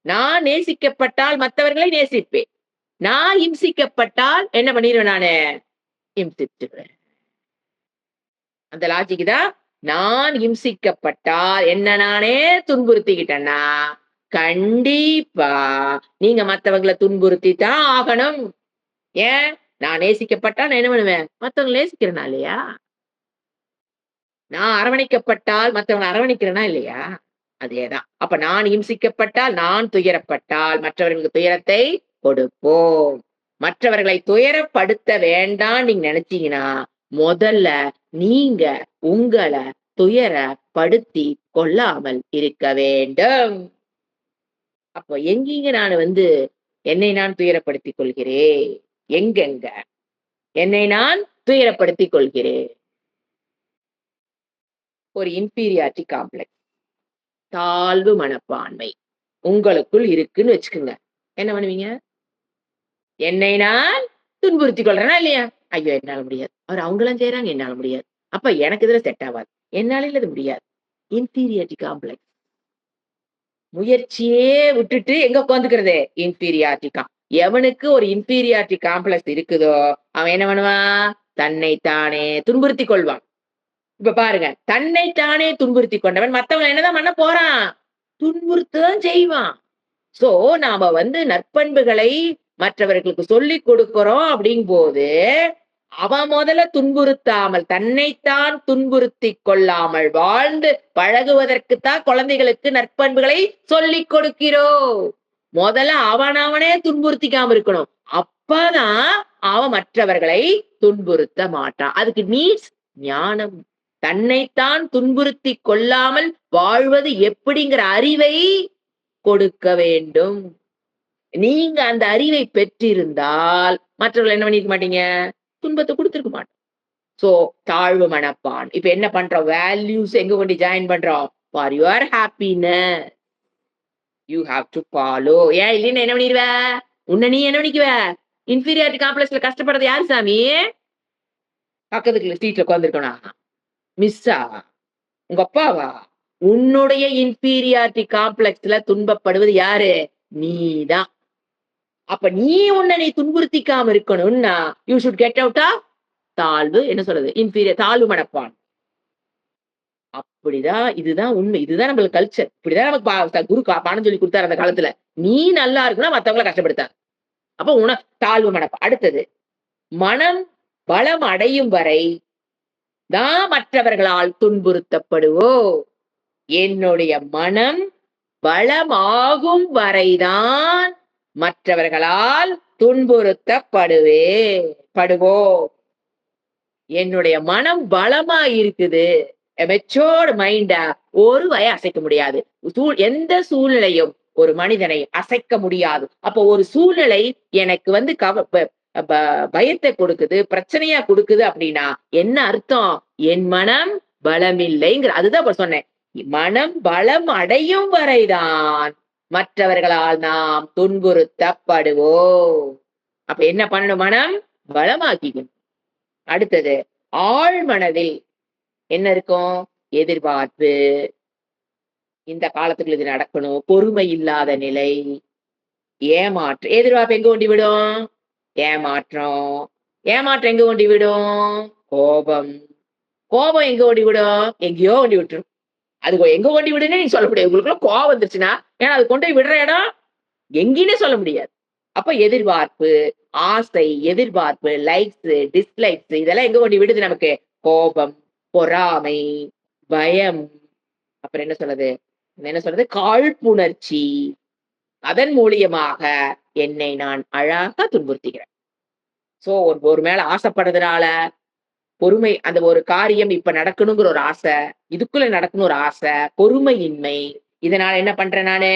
நான் நேசிக்கப்பட்டால் மத்தவர்களை நேசிப்பேன். நான் ஹிம்சிக்கப்பட்டால் என்ன பண்ணிருவேன் நானு? ஹிம்சிச்சுருவேன். அந்த லாஜிக் தான். நான் ஹிம்சிக்கப்பட்டால் என்ன நானே துன்புறுத்திக்கிட்டேன்னா, கண்டிப்பா நீங்க மத்தவங்கள துன்புறுத்தி தான் ஆகணும். ஏன்? நான் நேசிக்கப்பட்டா நான் என்ன பண்ணுவேன்? மத்தவங்கள நேசிக்கிறேனா இல்லையா? நான் அரவணைக்கப்பட்டால் மத்தவங்கள அரவணைக்கிறேனா இல்லையா? அதேதான். அப்ப நான் ஹிம்சிக்கப்பட்டால், நான் துயரப்பட்டால் மற்றவர்களுக்கு துயரத்தை கொடுப்போம். மற்றவர்களை துயரப்படுத்த வேண்டாம் நீங்க நினைச்சீங்கன்னா, முதல்ல நீங்க உங்கள துயரப்படுத்தி கொள்ளாமல் இருக்க வேண்டும். அப்போ எங்கீங்க நான் வந்து என்னை நான் துயரப்படுத்திக் கொள்கிறேன்? எங்கெங்க? என்னை நான் துயரப்படுத்திக் கொள்கிறேன். ஒரு இன்ஃபீரியாரிட்டி காம்ப்ளெக்ஸ். தாழ்வு மனப்பான்மை உங்களுக்குள் இருக்குன்னு வச்சுக்கோங்க. என்ன பண்ணுவீங்க? என்னை நான் துன்புறுத்திக் கொள்றேனா இல்லையா? ஐயோ! என்னால முடியாது. அவங்கலாம் செய்றாங்க, என்னால முடியாது. அப்ப எனக்கு இதுல செட் ஆவாது. என்னால இது முடியாது. Inferiority complex. முயற்சியே விட்டுட்டு எங்க உட்கார்ந்துக்கிறது? இன்ஃபீரியாரிட்டி எவனுக்கு ஒரு இன்ஃபீரியாரிட்டி காம்ப்ளெக்ஸ் இருக்குதோ, அவன் என்ன பண்ணுவான்? தன்னைத்தானே துன்புறுத்திக் கொள்வான். இப்ப பாருங்க, தன்னைத்தானே துன்புறுத்திக் கொண்டவன் மத்தவங்கள என்னதான் பண்ண போறான்? துன்புறுத்ததான் செய்வான். சோ நாம நற்பண்புகளை மற்றவர்களுக்கு சொல்லிக் கொடுக்கிறோம் அப்படிங்கும்போது, அவன் முதல்ல துன்புறுத்தாமல், தன்னைத்தான் துன்புறுத்திக் கொள்ளாமல் வாழ்ந்து பழகுவதற்குத்தான் குழந்தைகளுக்கு நற்பண்புகளை சொல்லிக் கொடுக்கிறோம். முதல்ல அவனவனே துன்புறுத்திக்காம இருக்கணும். அப்பதான் அவன் மற்றவர்களை துன்புறுத்த மாட்டான். அதுக்கு நீட்ஸ் ஞானம். தன்னைத்தான் துன்புறுத்திக் கொள்ளாமல் வாழ்வது எப்படிங்கிற அறிவை கொடுக்க வேண்டும். நீங்க அந்த அறிவை பெற்றிருந்தால் மற்றவர்கள் என்ன பண்ணிருக்க மாட்டீங்க? துன்பத்தை கொடுத்திருக்க மாட்டோம். சோ தாழ்வு மனப்பான். இப்ப என்ன பண்றோம்? வேல்யூஸ் எங்க கொண்டு ஜாயின் பண்றோம்? For your happiness you have to follow. ஏன் இல்லைன்னு என்ன பண்ணிடுவ? உன்னை நீ என்ன பண்ணிக்குவ? இன்ஃபீரியாரிட்டி காம்ப்ளெக்ஸ்ல கஷ்டப்படுறது யாரு சாமி? பக்கத்துக்கு சீட்ல உட்கார்ந்துருக்கனா? மிஸ்ஸா? உங்க அப்பாவா? உன்னுடைய இன்ஃபீரியாரிட்டி காம்ப்ளெக்ஸ்ல துன்பப்படுவது யாரு? நீதான். அப்ப நீ உன்னை நீ துன்புறுத்திக்காம இருக்கணும்னா you should get out of தாழ்வு. என்ன சொல்றது? இன்ஃபீரியர், தாழ்வு மனப்பான். அப்படிதான். இதுதான் உண்மை. இதுதான் நம்மளுக்கு கல்ச்சர். இப்படிதான் நமக்கு குரு பாடம் சொல்லி கொடுத்தாரு அந்த காலத்துல. நீ நல்லா இருக்குன்னா மத்தவங்களை கஷ்டப்படுத்தாது. அப்ப தாழ்வு மனப்பான். அடுத்தது, மனம் பலம் அடையும் வரை தான் மற்றவர்களால் துன்புறுத்தப்படுவோம். என்னுடைய மனம் பலமாகும் வரைதான் மற்றவர்களால் படுவோம். என்னுடைய மனம் பலமா இருக்குது. மெச்சோர்டு மைண்டா ஒரு வய அசைக்க முடியாது. எந்த சூழ்நிலையும் ஒரு மனிதனை அசைக்க முடியாது. அப்போ ஒரு சூழ்நிலை எனக்கு பயத்தை கொடுக்குது, பிரச்சனையா கொடுக்குது அப்படின்னா என்ன அர்த்தம்? என் மனம் பலமில்லைங்கிற. அதுதான் இப்ப சொன்னேன். மனம் பலம் அடையும் வரைதான் மற்றவர்களால் நாம் துன்புறுத்தப்படுவோம். அப்ப என்ன பண்ணணும்? மனம் பலமாக்கிக்கணும். அடுத்தது, ஆழ் மனதில் என்ன இருக்கும்? எதிர்பார்ப்பு. இந்த காலத்துக்குள்ள இது நடக்கணும். பொறுமை இல்லாத நிலை, ஏமாற்றம். எதிர்பார்ப்பு எங்க கொண்டு விடும்? ஏமாற்றம். ஏமாற்றம் எங்க கொண்டு விடும்? கோபம். கோபம் எங்க கொண்டு விடும்? எங்கேயோ கொண்டு விட்டுரும். அது எங்க கொண்டு விடுன்னு நீங்க சொல்ல முடியாது. உங்களுக்குள்ள கோபம் வந்துருச்சுன்னா, ஏன்னா அது கொண்டு போய் விடுற இடம் எங்கேன்னு சொல்ல முடியாது. அப்ப எதிர்பார்ப்பு, ஆசை, எதிர்பார்ப்பு, லைக்ஸ், டிஸ்லைக்ஸ் இதெல்லாம் எங்க கொண்டு விடுது நமக்கு? கோபம், பொறாமை, பயம், அப்புறம் என்ன சொல்றது? காழ்ப்புணர்ச்சி. அதன் மூலியமாக என்னை நான் அழகா துன்புறுத்திக்கிறேன். சோ ஒரு மேல ஆசைப்படுறதுனால, பொறுமை, அந்த ஒரு காரியம் இப்ப நடக்கணுங்கிற ஒரு ஆசை, இதுக்குள்ள நடக்கணும் ஒரு ஆசை, பொறுமையின்மை. இதனால என்ன பண்றேன் நானு?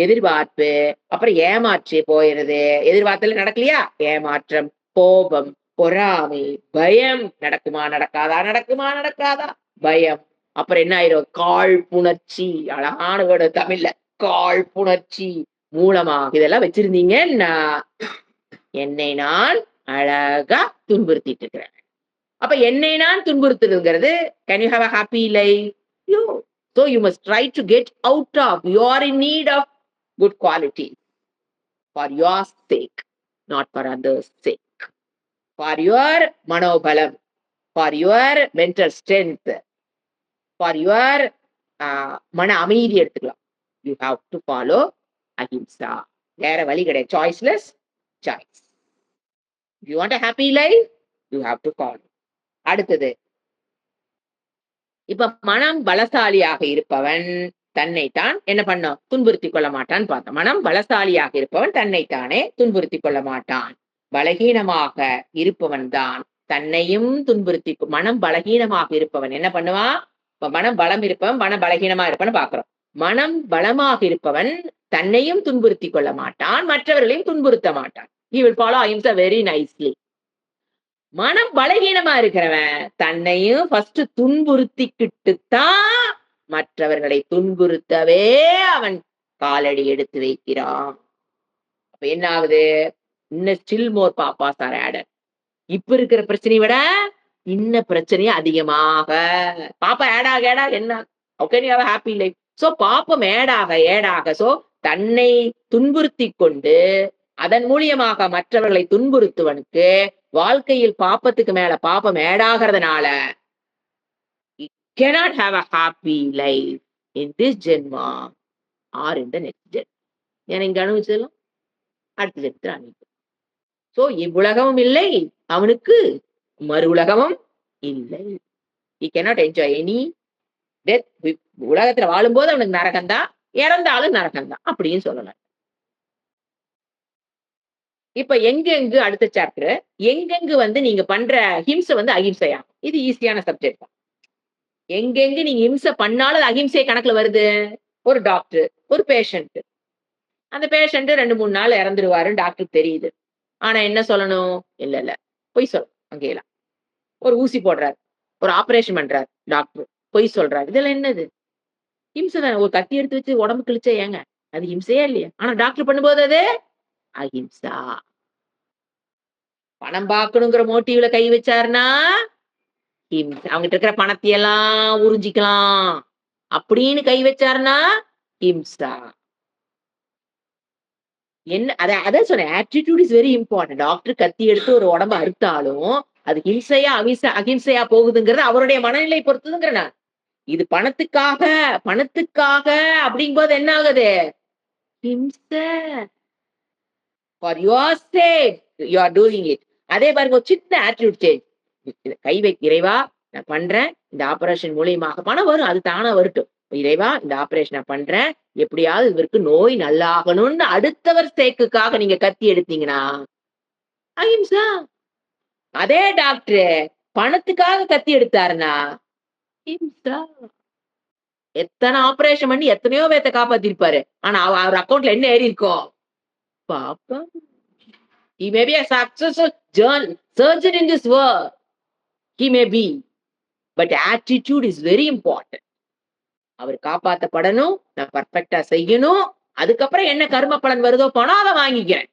எதிர்பார்ப்பு, அப்புறம் ஏமாற்றி போயிருது. எதிர்பார்த்துல நடக்கலையா? ஏமாற்றம், கோபம், பொறாமை, பயம். நடக்குமா நடக்காதா? நடக்குமா நடக்காதா? பயம். அப்புறம் என்ன ஆயிரும்? காழ்ப்புணர்ச்சி. அழகான வேர்டு தமிழ்ல. காழ்ப்புணர்ச்சி மூலமாக இதெல்லாம் வச்சிருந்தீங்கன்னா என்னை நான் அழகா துன்புறுத்திட்டு இருக்கிறேன். அப்ப என்னை நான் துன்புறுத்துறதுங்கிறது, can you have a happy life? No. So you must try to get out of. You are in need of good quality for your sake, not for others' sake. For your manobalam, for your mental strength, for your மன அமைதி எடுத்துக்கலாம். You have to follow ahimsa. வேற வழி கிடையாது. Choiceless choice. If you want a happy life, you have to follow. அடுத்தது, இப்ப மனம் பலசாலியாக இருப்பவன் தன்னைத்தான் என்ன பண்ணும்? துன்புறுத்திக் கொள்ள மாட்டான் பார்த்தோம். மனம் பலசாலியாக இருப்பவன் தன்னைத்தானே துன்புறுத்திக் கொள்ள மாட்டான். பலகீனமாக இருப்பவன் தான் தன்னையும் மனம் பலகீனமாக இருப்பவன் என்ன பண்ணுவான்? மனம் பலம் இருப்பவன் மனம் பலகீனமா இருப்பவன் பாக்குறோம். மனம் பலமாக இருப்பவன் தன்னையும் துன்புறுத்திக் கொள்ள மாட்டான், மற்றவர்களையும் துன்புறுத்த மாட்டான். He will follow ahimsa very nicely. மனம் பலகீனமா இருக்கிறவன் தன்னையும் ஃபர்ஸ்ட் துன்புறுத்திக்கிட்டுத்தான் மற்றவர்களை துன்புறுத்தவே அவன் காலடி எடுத்து வைக்கிறான். அப்ப என்ன ஆகுது? இன்னும் ஸ்டில் மோர் பாப்பாஸ் ஆர் ஆடட். இப்ப இருக்கிற பிரச்சனையை விட இன்ன பிரச்சனையே அதிகமாக பாப்பா ஏடாக என்ன ஹாப்பி லைஃப். சோ பாப்பம் ஏடாக சோ தன்னை துன்புறுத்தி கொண்டு அதன் மூலியமாக மற்றவர்களை துன்புறுத்துவனுக்கு வாழ்க்கையில் பாப்பத்துக்கு மேல பாப்பம் ஏடாகிறதுனால he cannot have a happy life in this janma. Or in the next ஜென். ஏன்னா இங்க அனுபவிச்சதெல்லாம் அடுத்த ஜென்மத்துல அனுபவிக்கும். சோ இவ்வுலகமும் இல்லை, அவனுக்கு மறு உலகமும் இல்லை. He cannot enjoy any death. உலகத்துல வாழும்போது அவனுக்கு நரகம் தான், இறந்தாலும் நரகம் தான் அப்படின்னு சொல்லலாம். இப்ப எங்கெங்கு அடுத்த சாப்டர் எங்கெங்கு வந்து நீங்க பண்ற ஹிம்சை வந்து அகிம்சையா? இது ஈஸியான சப்ஜெக்ட் தான். எங்கெங்கு நீங்க ஹிம்சை பண்ணாலும் அது அகிம்சை கணக்குல வருது. ஒரு டாக்டர், ஒரு பேஷண்ட். அந்த பேஷண்ட் 2, 3 நாள் இறந்துருவாருன்னு டாக்டருக்கு தெரியுது. ஆனா என்ன சொல்லணும்? இல்ல, இல்ல. பொய் சொல்லணும் அங்கேயெல்லாம். ஒரு ஊசி போடுறாரு. ஒரு ஆப்பரேஷன் பண்றாரு டாக்டர். பொய் சொல்றாரு. இதெல்லாம் என்னது? ஹிம்சை தானே. ஒரு கத்தி எடுத்து வச்சு உடம்பு கிழிச்சா ஏங்க? அது ஹிம்சையா இல்லையா? ஆனா டாக்டர் பண்ணும்போது அது அஹிம்சா. பணம் பார்க்கணுங்கிற மோட்டிவ்ல கை வச்சாருன்னா, அவங்ககிட்ட இருக்கிற பணத்தையெல்லாம் உறிஞ்சிக்கலாம். அப்படின்னு கை வச்சாருன்னா, ஹிம்சா. என்ன அதான் சொன்னேன். Attitude is very important. Doctor கத்தி எடுத்து ஒரு உடம்ப அறுத்தாலும், அது ஹிம்சையா, அகிம்சையா போகுதுங்கிறது அவருடைய மனநிலை பொறுத்ததுங்கிறேன் நான். இது பணத்துக்காக, பணத்துக்காக அப்படிங்கும்போது என்ன ஆகுது? ஹிம்சை. For your sake you are doing it. அதே பாருங்க ஒரு சின்ன ஆட்டிட்யூட் சேஞ்ச். கை இறைவா நான் பண்றேன். இந்த ஆபரேஷன் மூலியமாக பணம் வரும். அது தானா வரட்டும். இறைவா இந்த ஆபரேஷன் நான் பண்றேன். எப்படியாவது இவருக்கு நோய் நல்லாகணும்னு அடுத்தவர் சேக்குக்காக நீங்க கத்தி எடுத்தீங்கன்னா, அஹிம்சா. அதே டாக்டர் பணத்துக்காக கத்தி எடுத்தாருன்னா, ஹிம்சா. எத்தனை ஆபரேஷன் பண்ணி எத்தனையோ பேத்த காப்பாத்திருப்பாரு. ஆனா அவர் அக்கவுண்ட்ல என்ன ஏறி இருக்கும்? பாப்பா. He may be a successful surgeon in this world. He may be. But attitude is very important. அவர் காப்பாத்தப்படணும். நான் பர்ஃபெக்ட்டா செய்யணும். அதுக்கப்புறம் என்ன கர்ம பலன் வருதோ பணம் அத வாங்கிக்கிறேன்.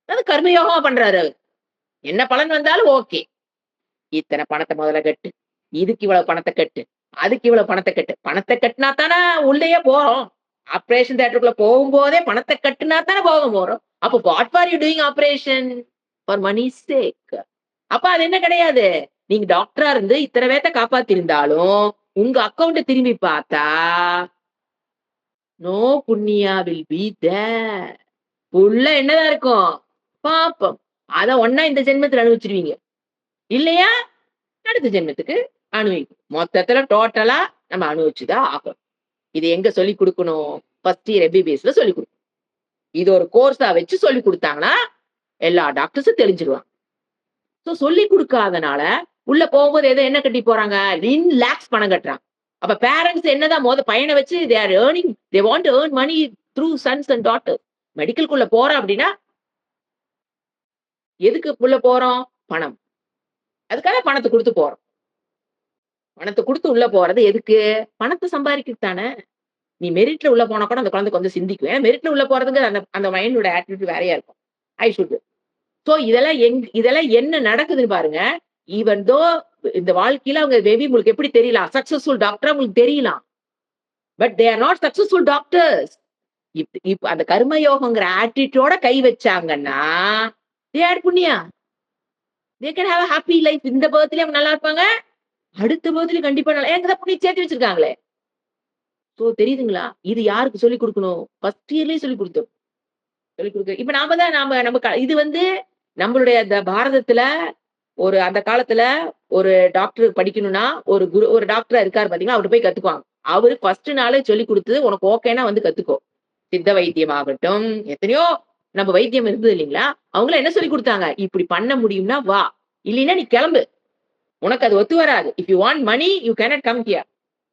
அது கர்மயோகமா பண்றாரு அவரு. என்ன பலன் வந்தாலும் ஓகே. இத்தனை பணத்த முதல்ல கட்டு. இதுக்கு இவ்வளவு பணத்த கட்டு. அதுக்கு இவ்வளவு பணத்த கட்டு. பணத்த கட்டுனா தானே உள்ளேயே போறோம். ஆபரேஷன் தியேட்டருக்குள்ள போகும்போதே பணத்த கட்டுனா தானே போக போறோம். அப்போ what are you doing operation? For money's sake. அப்ப அது என்ன கிடையாது. நீங்க டாக்டரா இருந்து இத்தனை பேத்த காப்பாத்திருந்தாலும் உங்க அக்கவுண்ட திரும்பி பார்த்தா no punya will be there. உள்ள என்னதான் இருக்கும்? பாப்பம். அத ஒண்ணா இந்த ஜென்மத்துல அனுபவிச்சிருவீங்க. இல்லையா அடுத்த ஜென்மத்துக்கு அனுபவிக்கும். மொத்தத்துல டோட்டலா நம்ம அனுபவிச்சுதான் ஆகும். இது எங்க சொல்லி கொடுக்கணும்? ஃபர்ஸ்ட் இயர் எம்பிபிஎஸ்ல சொல்லி கொடுக்கணும். இது ஒரு கோர்ஸா வச்சு சொல்லி கொடுத்தாங்கன்னா எல்லா டாக்டர்ஸும் தெரிஞ்சிருவாங்க. சோ சொல்லி கொடுக்காதனால உள்ள போகும்போது ஏதோ என்ன கட்டி போறாங்க? இன் லேக்ஸ் பணம் கட்டுறாங்க. அப்ப பேரண்ட்ஸ் என்னதான் பையனை வச்சு they are earning, they want to earn money through sons and daughters. மெடிக்கலுக்குள்ள போறோம் அப்படின்னா எதுக்கு உள்ள போறோம்? பணம். அதுக்காக பணத்தை கொடுத்து போறோம். பணத்தை கொடுத்து உள்ள போறது எதுக்கு? பணத்தை சம்பாதிக்கிறது தானே. நீ மெரிட்ல உள்ள போனா கூட அந்த குழந்தை கொஞ்சம் சிந்திக்கும். ஏன்னா மெரிட்ல உள்ள போறதுக்கு அந்த அந்த மைண்டோட ஆட்டிடியூட் வேறையா இருக்கும். I should. சோ இதெல்லாம் என்ன நடக்குதுன்னு பாருங்க. ஈவன் தோ இந்த வாழ்க்கையில அவங்க மேபி உங்களுக்கு எப்படி தெரியலாம்? சக்சஸ்ஃபுல் டாக்டரா உங்களுக்கு தெரியலாம். But they are not successful doctors. இப்ப அந்த கர்மயோகங்கிற ஆட்டிடியூடோட கை வச்சாங்கன்னா தே ஆர் புண்ணியா. They can have a happy life. இந்த பர்த்லயே அவங்க நல்லா இருப்பாங்க. அடுத்த பர்த்லயும் கண்டிப்பா நல்லா ஏங்க புண்ணியம் சேர்த்து வச்சிருக்காங்களே. சோ தெரியுதுங்களா? இது யாருக்கு சொல்லிக் கொடுக்கணும்? ஃபர்ஸ்ட் இயர்லயே சொல்லிக் கொடுத்தோம். சொல்லிக் கொடுக்க இப்ப நம்ம இது வந்து நம்மளுடைய அந்த பாரதத்துல அந்த காலத்துல ஒரு டாக்டர் படிக்கணும்னா ஒரு டாக்டரா இருக்காரு பாத்தீங்களா? அவர்ட்ட போய் கத்துக்குவாங்க. அவரு ஃபர்ஸ்ட் நாளே சொல்லிக் கொடுத்து உனக்கு ஓகேன்னா வந்து கத்துக்கோ. சித்த வைத்தியம் ஆகட்டும், எத்தனையோ நம்ம வைத்தியம் இருந்தது இல்லைங்களா? அவங்கள என்ன சொல்லிக் கொடுத்தாங்க? இப்படி பண்ண முடியும்னா வா. இல்லைன்னா நீ கிளம்பு. உனக்கு அது ஒத்து வராது. If you want money you cannot come here.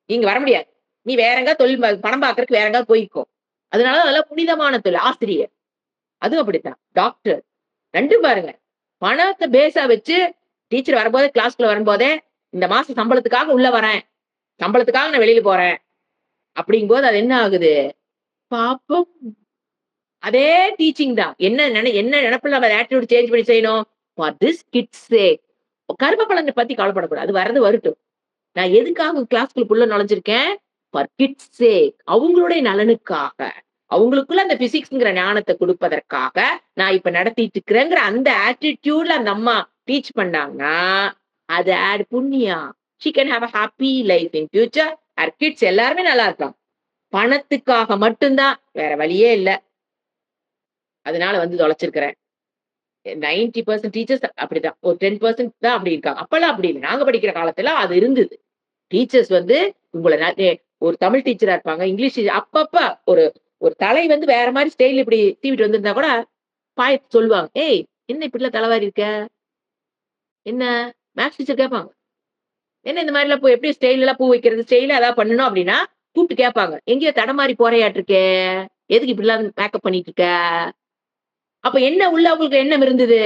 நீங்க வர முடியாது. நீ வேற எங்காவது பணம் பார்க்கறதுக்கு வேற எங்காவது போய்க்கோ. அதனால அதெல்லாம் புனிதமான தொழில். ஆசிரியர் அதுவும் அப்படித்தான். டாக்டர் 2 பாருங்க. பணத்தை பேஸா வச்சு டீச்சர் வரும்போதே கிளாஸ்க்குள்ள வரும்போதே இந்த மாசம் சம்பளத்துக்காக உள்ள வரேன். சம்பளத்துக்காக நான் வெளியில போறேன். அப்படிங்கும்போது அது என்ன ஆகுது? பாப்பம். அதே டீச்சிங் தான். என்ன நினைப்புல நம்ம ஆட்டிட்யூட் சேஞ்ச் பண்ணி செய்யணும்? ஃபார் திஸ் கிட்ஸ் சேக். கர்ம பலனை பத்தி கவலைப்படக்கூடாது. அது வரட்டும். நான் எதுக்காக கிளாஸ்க்குள்ள நுழைஞ்சிருக்கேன்? ஃபார் கிட்ஸ் சேக். அவங்களுடைய நலனுக்காக. அவங்களுக்குள்ள அந்த பிசிக்ஸ்ங்கிற ஞானத்தை கொடுப்பதற்காக நான் இப்ப நடத்திட்டு இருக்கிறேங்கிற அந்த ஆட்டிடியூட்ல அந்த அம்மா டீச் பண்ணாங்கன்னா அது ஆட் புண்ணியா. She can have a happy life in future. her kids எல்லாருமே நல்லா இருப்பாங்க. பணத்துக்காக மட்டும்தான், வேற வழியே இல்ல. அதனால வந்து தொலைச்சிருக்கிறேன். 90% டீச்சர்ஸ் அப்படிதான். ஒரு 10% தான் அப்படி இருக்காங்க. அப்பல்லாம் அப்படி இல்ல. நாங்க படிக்கிற காலத்துல அது இருந்தது. டீச்சர்ஸ் வந்து உங்கள ஒரு தமிழ் டீச்சரா இருப்பாங்க. இங்கிலீஷ் அப்பப்ப ஒரு ஒரு தலை வந்து வேற மாரி ஸ்டைல் இப்படி சீவிட்டு வந்திருந்தா கூட, சொல்லுவாங்க. "ஏய்! என்ன இப்படிலாம் தலைவாரி இருக்க? என்ன?" மேத்ஸ் டீச்சர் கேட்பாங்க. "என்ன இந்த மாரிலாம் எப்படி ஸ்டைல்லாம் பூ வைக்கிறது, ஸ்டைலா ஏதாவது பண்ணணும்" அப்படின்னா, கூப்பிட்டு கேட்பாங்க. "எங்கேயோ தடமாறி போறையாட்டுருக்கே! எதுக்கு இப்படிலாம் மேக்கப் பண்ணிட்டு இருக்க?" அப்ப என்ன உள்ள அவங்களுக்கு எண்ணம் இருந்தது?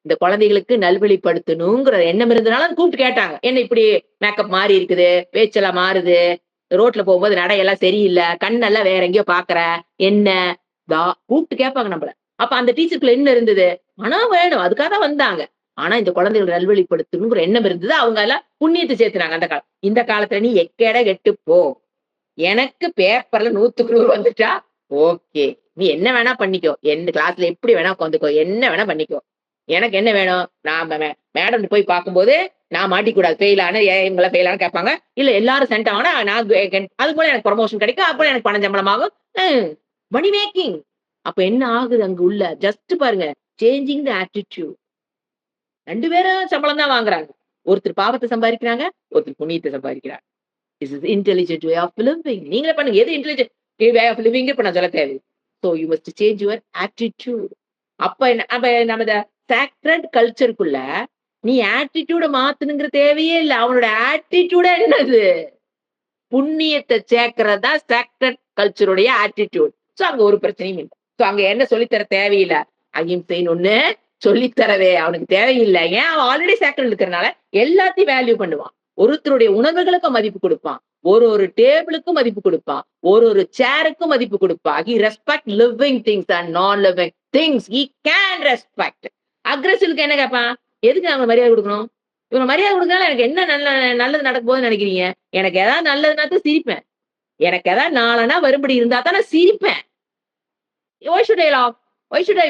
இந்த குழந்தைகளுக்கு நல்வழிப்படுத்தணுங்கிற எண்ணம் இருந்ததுனால கூப்பிட்டு கேட்டாங்க. என்ன இப்படி மேக்கப் மாறி இருக்குது, பேச்செல்லாம் மாறுது, ரோட்ல போகும்போது நடையெல்லாம் சரியில்ல, கண்ணெல்லாம் வேற எங்கேயோ பார்க்குற, என்ன? கூப்பிட்டு கேட்பாங்க நம்மள. அப்ப அந்த டீச்சருக்குள்ள என்ன இருந்தது? பணம் வேணும். அதுக்காக தான் வந்தாங்க. ஆனா இந்த குழந்தைகள நல்வழிப்படுத்தணுங்கிற எண்ணம் இருந்தது. அவங்க எல்லாம் புண்ணியத்த சேர்த்துனாங்க அந்த காலம். இந்த காலத்துல நீ எக்கேடோ கெட்டு போ. எனக்கு பேப்பர்ல 100க்கு 100 வந்துட்டா, ஓகே. நீ என்ன வேணா பண்ணிக்கோ. எந்த கிளாஸ்ல எப்படி வேணா உட்காந்துக்கோ. என்ன வேணா பண்ணிக்கோ. எனக்கு என்ன வேணும்? நான் மேடம் போய் பார்க்கும்போது, நான் மாட்டிக்கக்கூடாது. ஃபெயில் ஆனா, ஏன் இவங்கலாம் ஃபெயில் ஆனா கேட்பாங்க. இல்ல எல்லாரும் சென்ட் ஆனா, நான் அது போல எனக்கு புரமோஷன் கிடைக்கும். அப்ப எனக்கு பணம் சம்பளமாகும். ம். Money making. அப்ப என்ன ஆகுது அங்க உள்ள? ஜஸ்ட் பாருங்க. Changing the attitude. 2 பேரும் சம்பளம் தான் வாங்குறாங்க. ஒருத்தர் பாவத்த சம்பாதிக்கிறாங்க, ஒருத்தர் புண்ணியத்த சம்பாதிக்கிறாங்க. This is intelligent way of living. நீங்களே பண்ணுங்க. எது இன்டெலிஜென்ட் வே ஆஃப் லிவிங் இப்ப நான் சொல்ல தேவையில்ல. So you must change your attitude. அப்ப நம்ம இந்த சாக்ரெட் கல்ச்சர்க்குள்ள நீ ஆட்டிட்யூட மாத்தணுங்கிற தேவையே இல்ல. அவனோட ஆட்டிட்யூட என்னது? புண்ணியத்த சேர்க்கிறது தான் சாக்ரெட் கல்ச்சருடைய ஆட்டிட்யூட். சோ அங்க ஒரு பிரச்சனையும் இல்ல. சோ அங்க என்ன சொல்லி தர தேவையில்ல. அகிம்சைன்னு ஒண்ணு சொல்லி தரவே அவனுக்கு தேவையில்ல. ஏன் அவன் ஆல்ரெடி சாக்ரெட் இருக்கிறனால எல்லாத்தையும் வேல்யூ பண்ணுவான். ஒருத்தருடைய உணர்வுகளுக்கும் மதிப்பு குடுப்பான். ஒரு டேபிளுக்கும் மதிப்பு குடுப்பான். ஒரு சேருக்கும் மதிப்பு குடுப்பான். He respect living things and non living things. He can respect. அக்ரெசிவ்க்கு என்ன கேட்பான்? எதுக்கு அவங்க மரியாதை குடுக்கணும்? இவங்க மரியாதை குடுக்கறனால எனக்கு என்ன நல்லது நடக்க போகுதுன்னு நெனைக்கிறீங்க? எனக்கு ஏதாவது நல்லதுன்னா தான் சிரிப்பேன். எனக்கு ஏதாவது நாளனா வரும்படி இருந்தா தான் நான் சிரிப்பேன். Why should I laugh? Why should I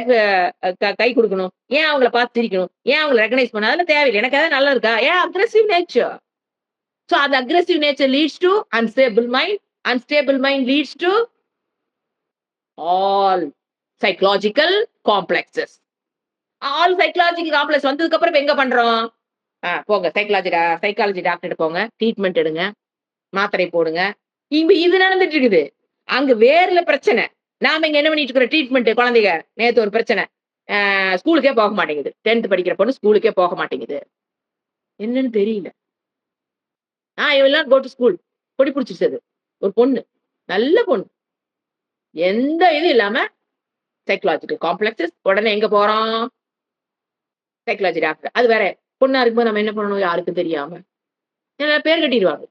கை குடுக்கணும்? ஏன் அவங்கள பார்த்து சிரிக்கணும்? ஏன் அவங்கள ரெகக்னைஸ் பண்ணணும்? அதெல்லாம் தேவையில்ல. எனக்கு ஏதாவது நல்லது இருக்கா? ஏன் அக்ரெசிவ் நேச்சர். சோ அந்த aggressive nature leads to unstable mind. Unstable mind leads to all psychological complexes. All psychological complex வந்ததுக்கு அப்புறம் இப்ப எங்க பண்றோம்? போங்க சைக்காலஜி டாக்டர்ட்ட போங்க. ட்ரீட்மெண்ட் எடுங்க. மாத்திரை போடுங்க. இங்க இது நடந்துட்டு இருக்குது. அங்க வேர்ல பிரச்சனை. நாம இங்க என்ன பண்ணிட்டு இருக்கிறோம்? ட்ரீட்மெண்ட் குழந்தைக. நேத்து ஒரு பிரச்சனை. ஸ்கூலுக்கே போக மாட்டேங்குது. 10த் படிக்கிற பொண்ணு ஸ்கூலுக்கே போக மாட்டேங்குது. என்னன்னு தெரியல. You will not go to school. கொடி பிடிச்சிருச்சு அது. ஒரு பொண்ணு. நல்ல பொண்ணு. எந்த இதுவும் இல்லாம சைக்காலஜிக்கல் காம்ப்ளெக்ஸஸ். உடனே எங்க போறோம்? Psychology doctor. அது வேற. பொண்ணா இருக்கும்போது நம்ம என்ன பண்ணணும்? யாருக்கும் தெரியாம. பேர் கட்டிருவாங்க.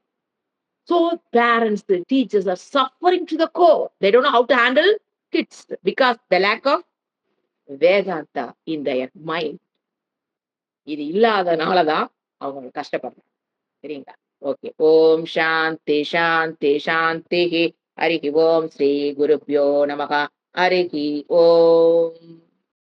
So parents, the teachers are suffering to the core. They don't know how to handle kids because the lack of Vedanta in their mind. இது இல்லாதனால தான் அவங்க கஷ்டப்படுறாங்க. சரிங்களா? ஓகே. ஓம் சாந்தி சாந்தி சாந்திஹி. ஹரிஹி ஓம் ஸ்ரீ குருப்யோ நமஹ. ஹரிஹி ஓம்.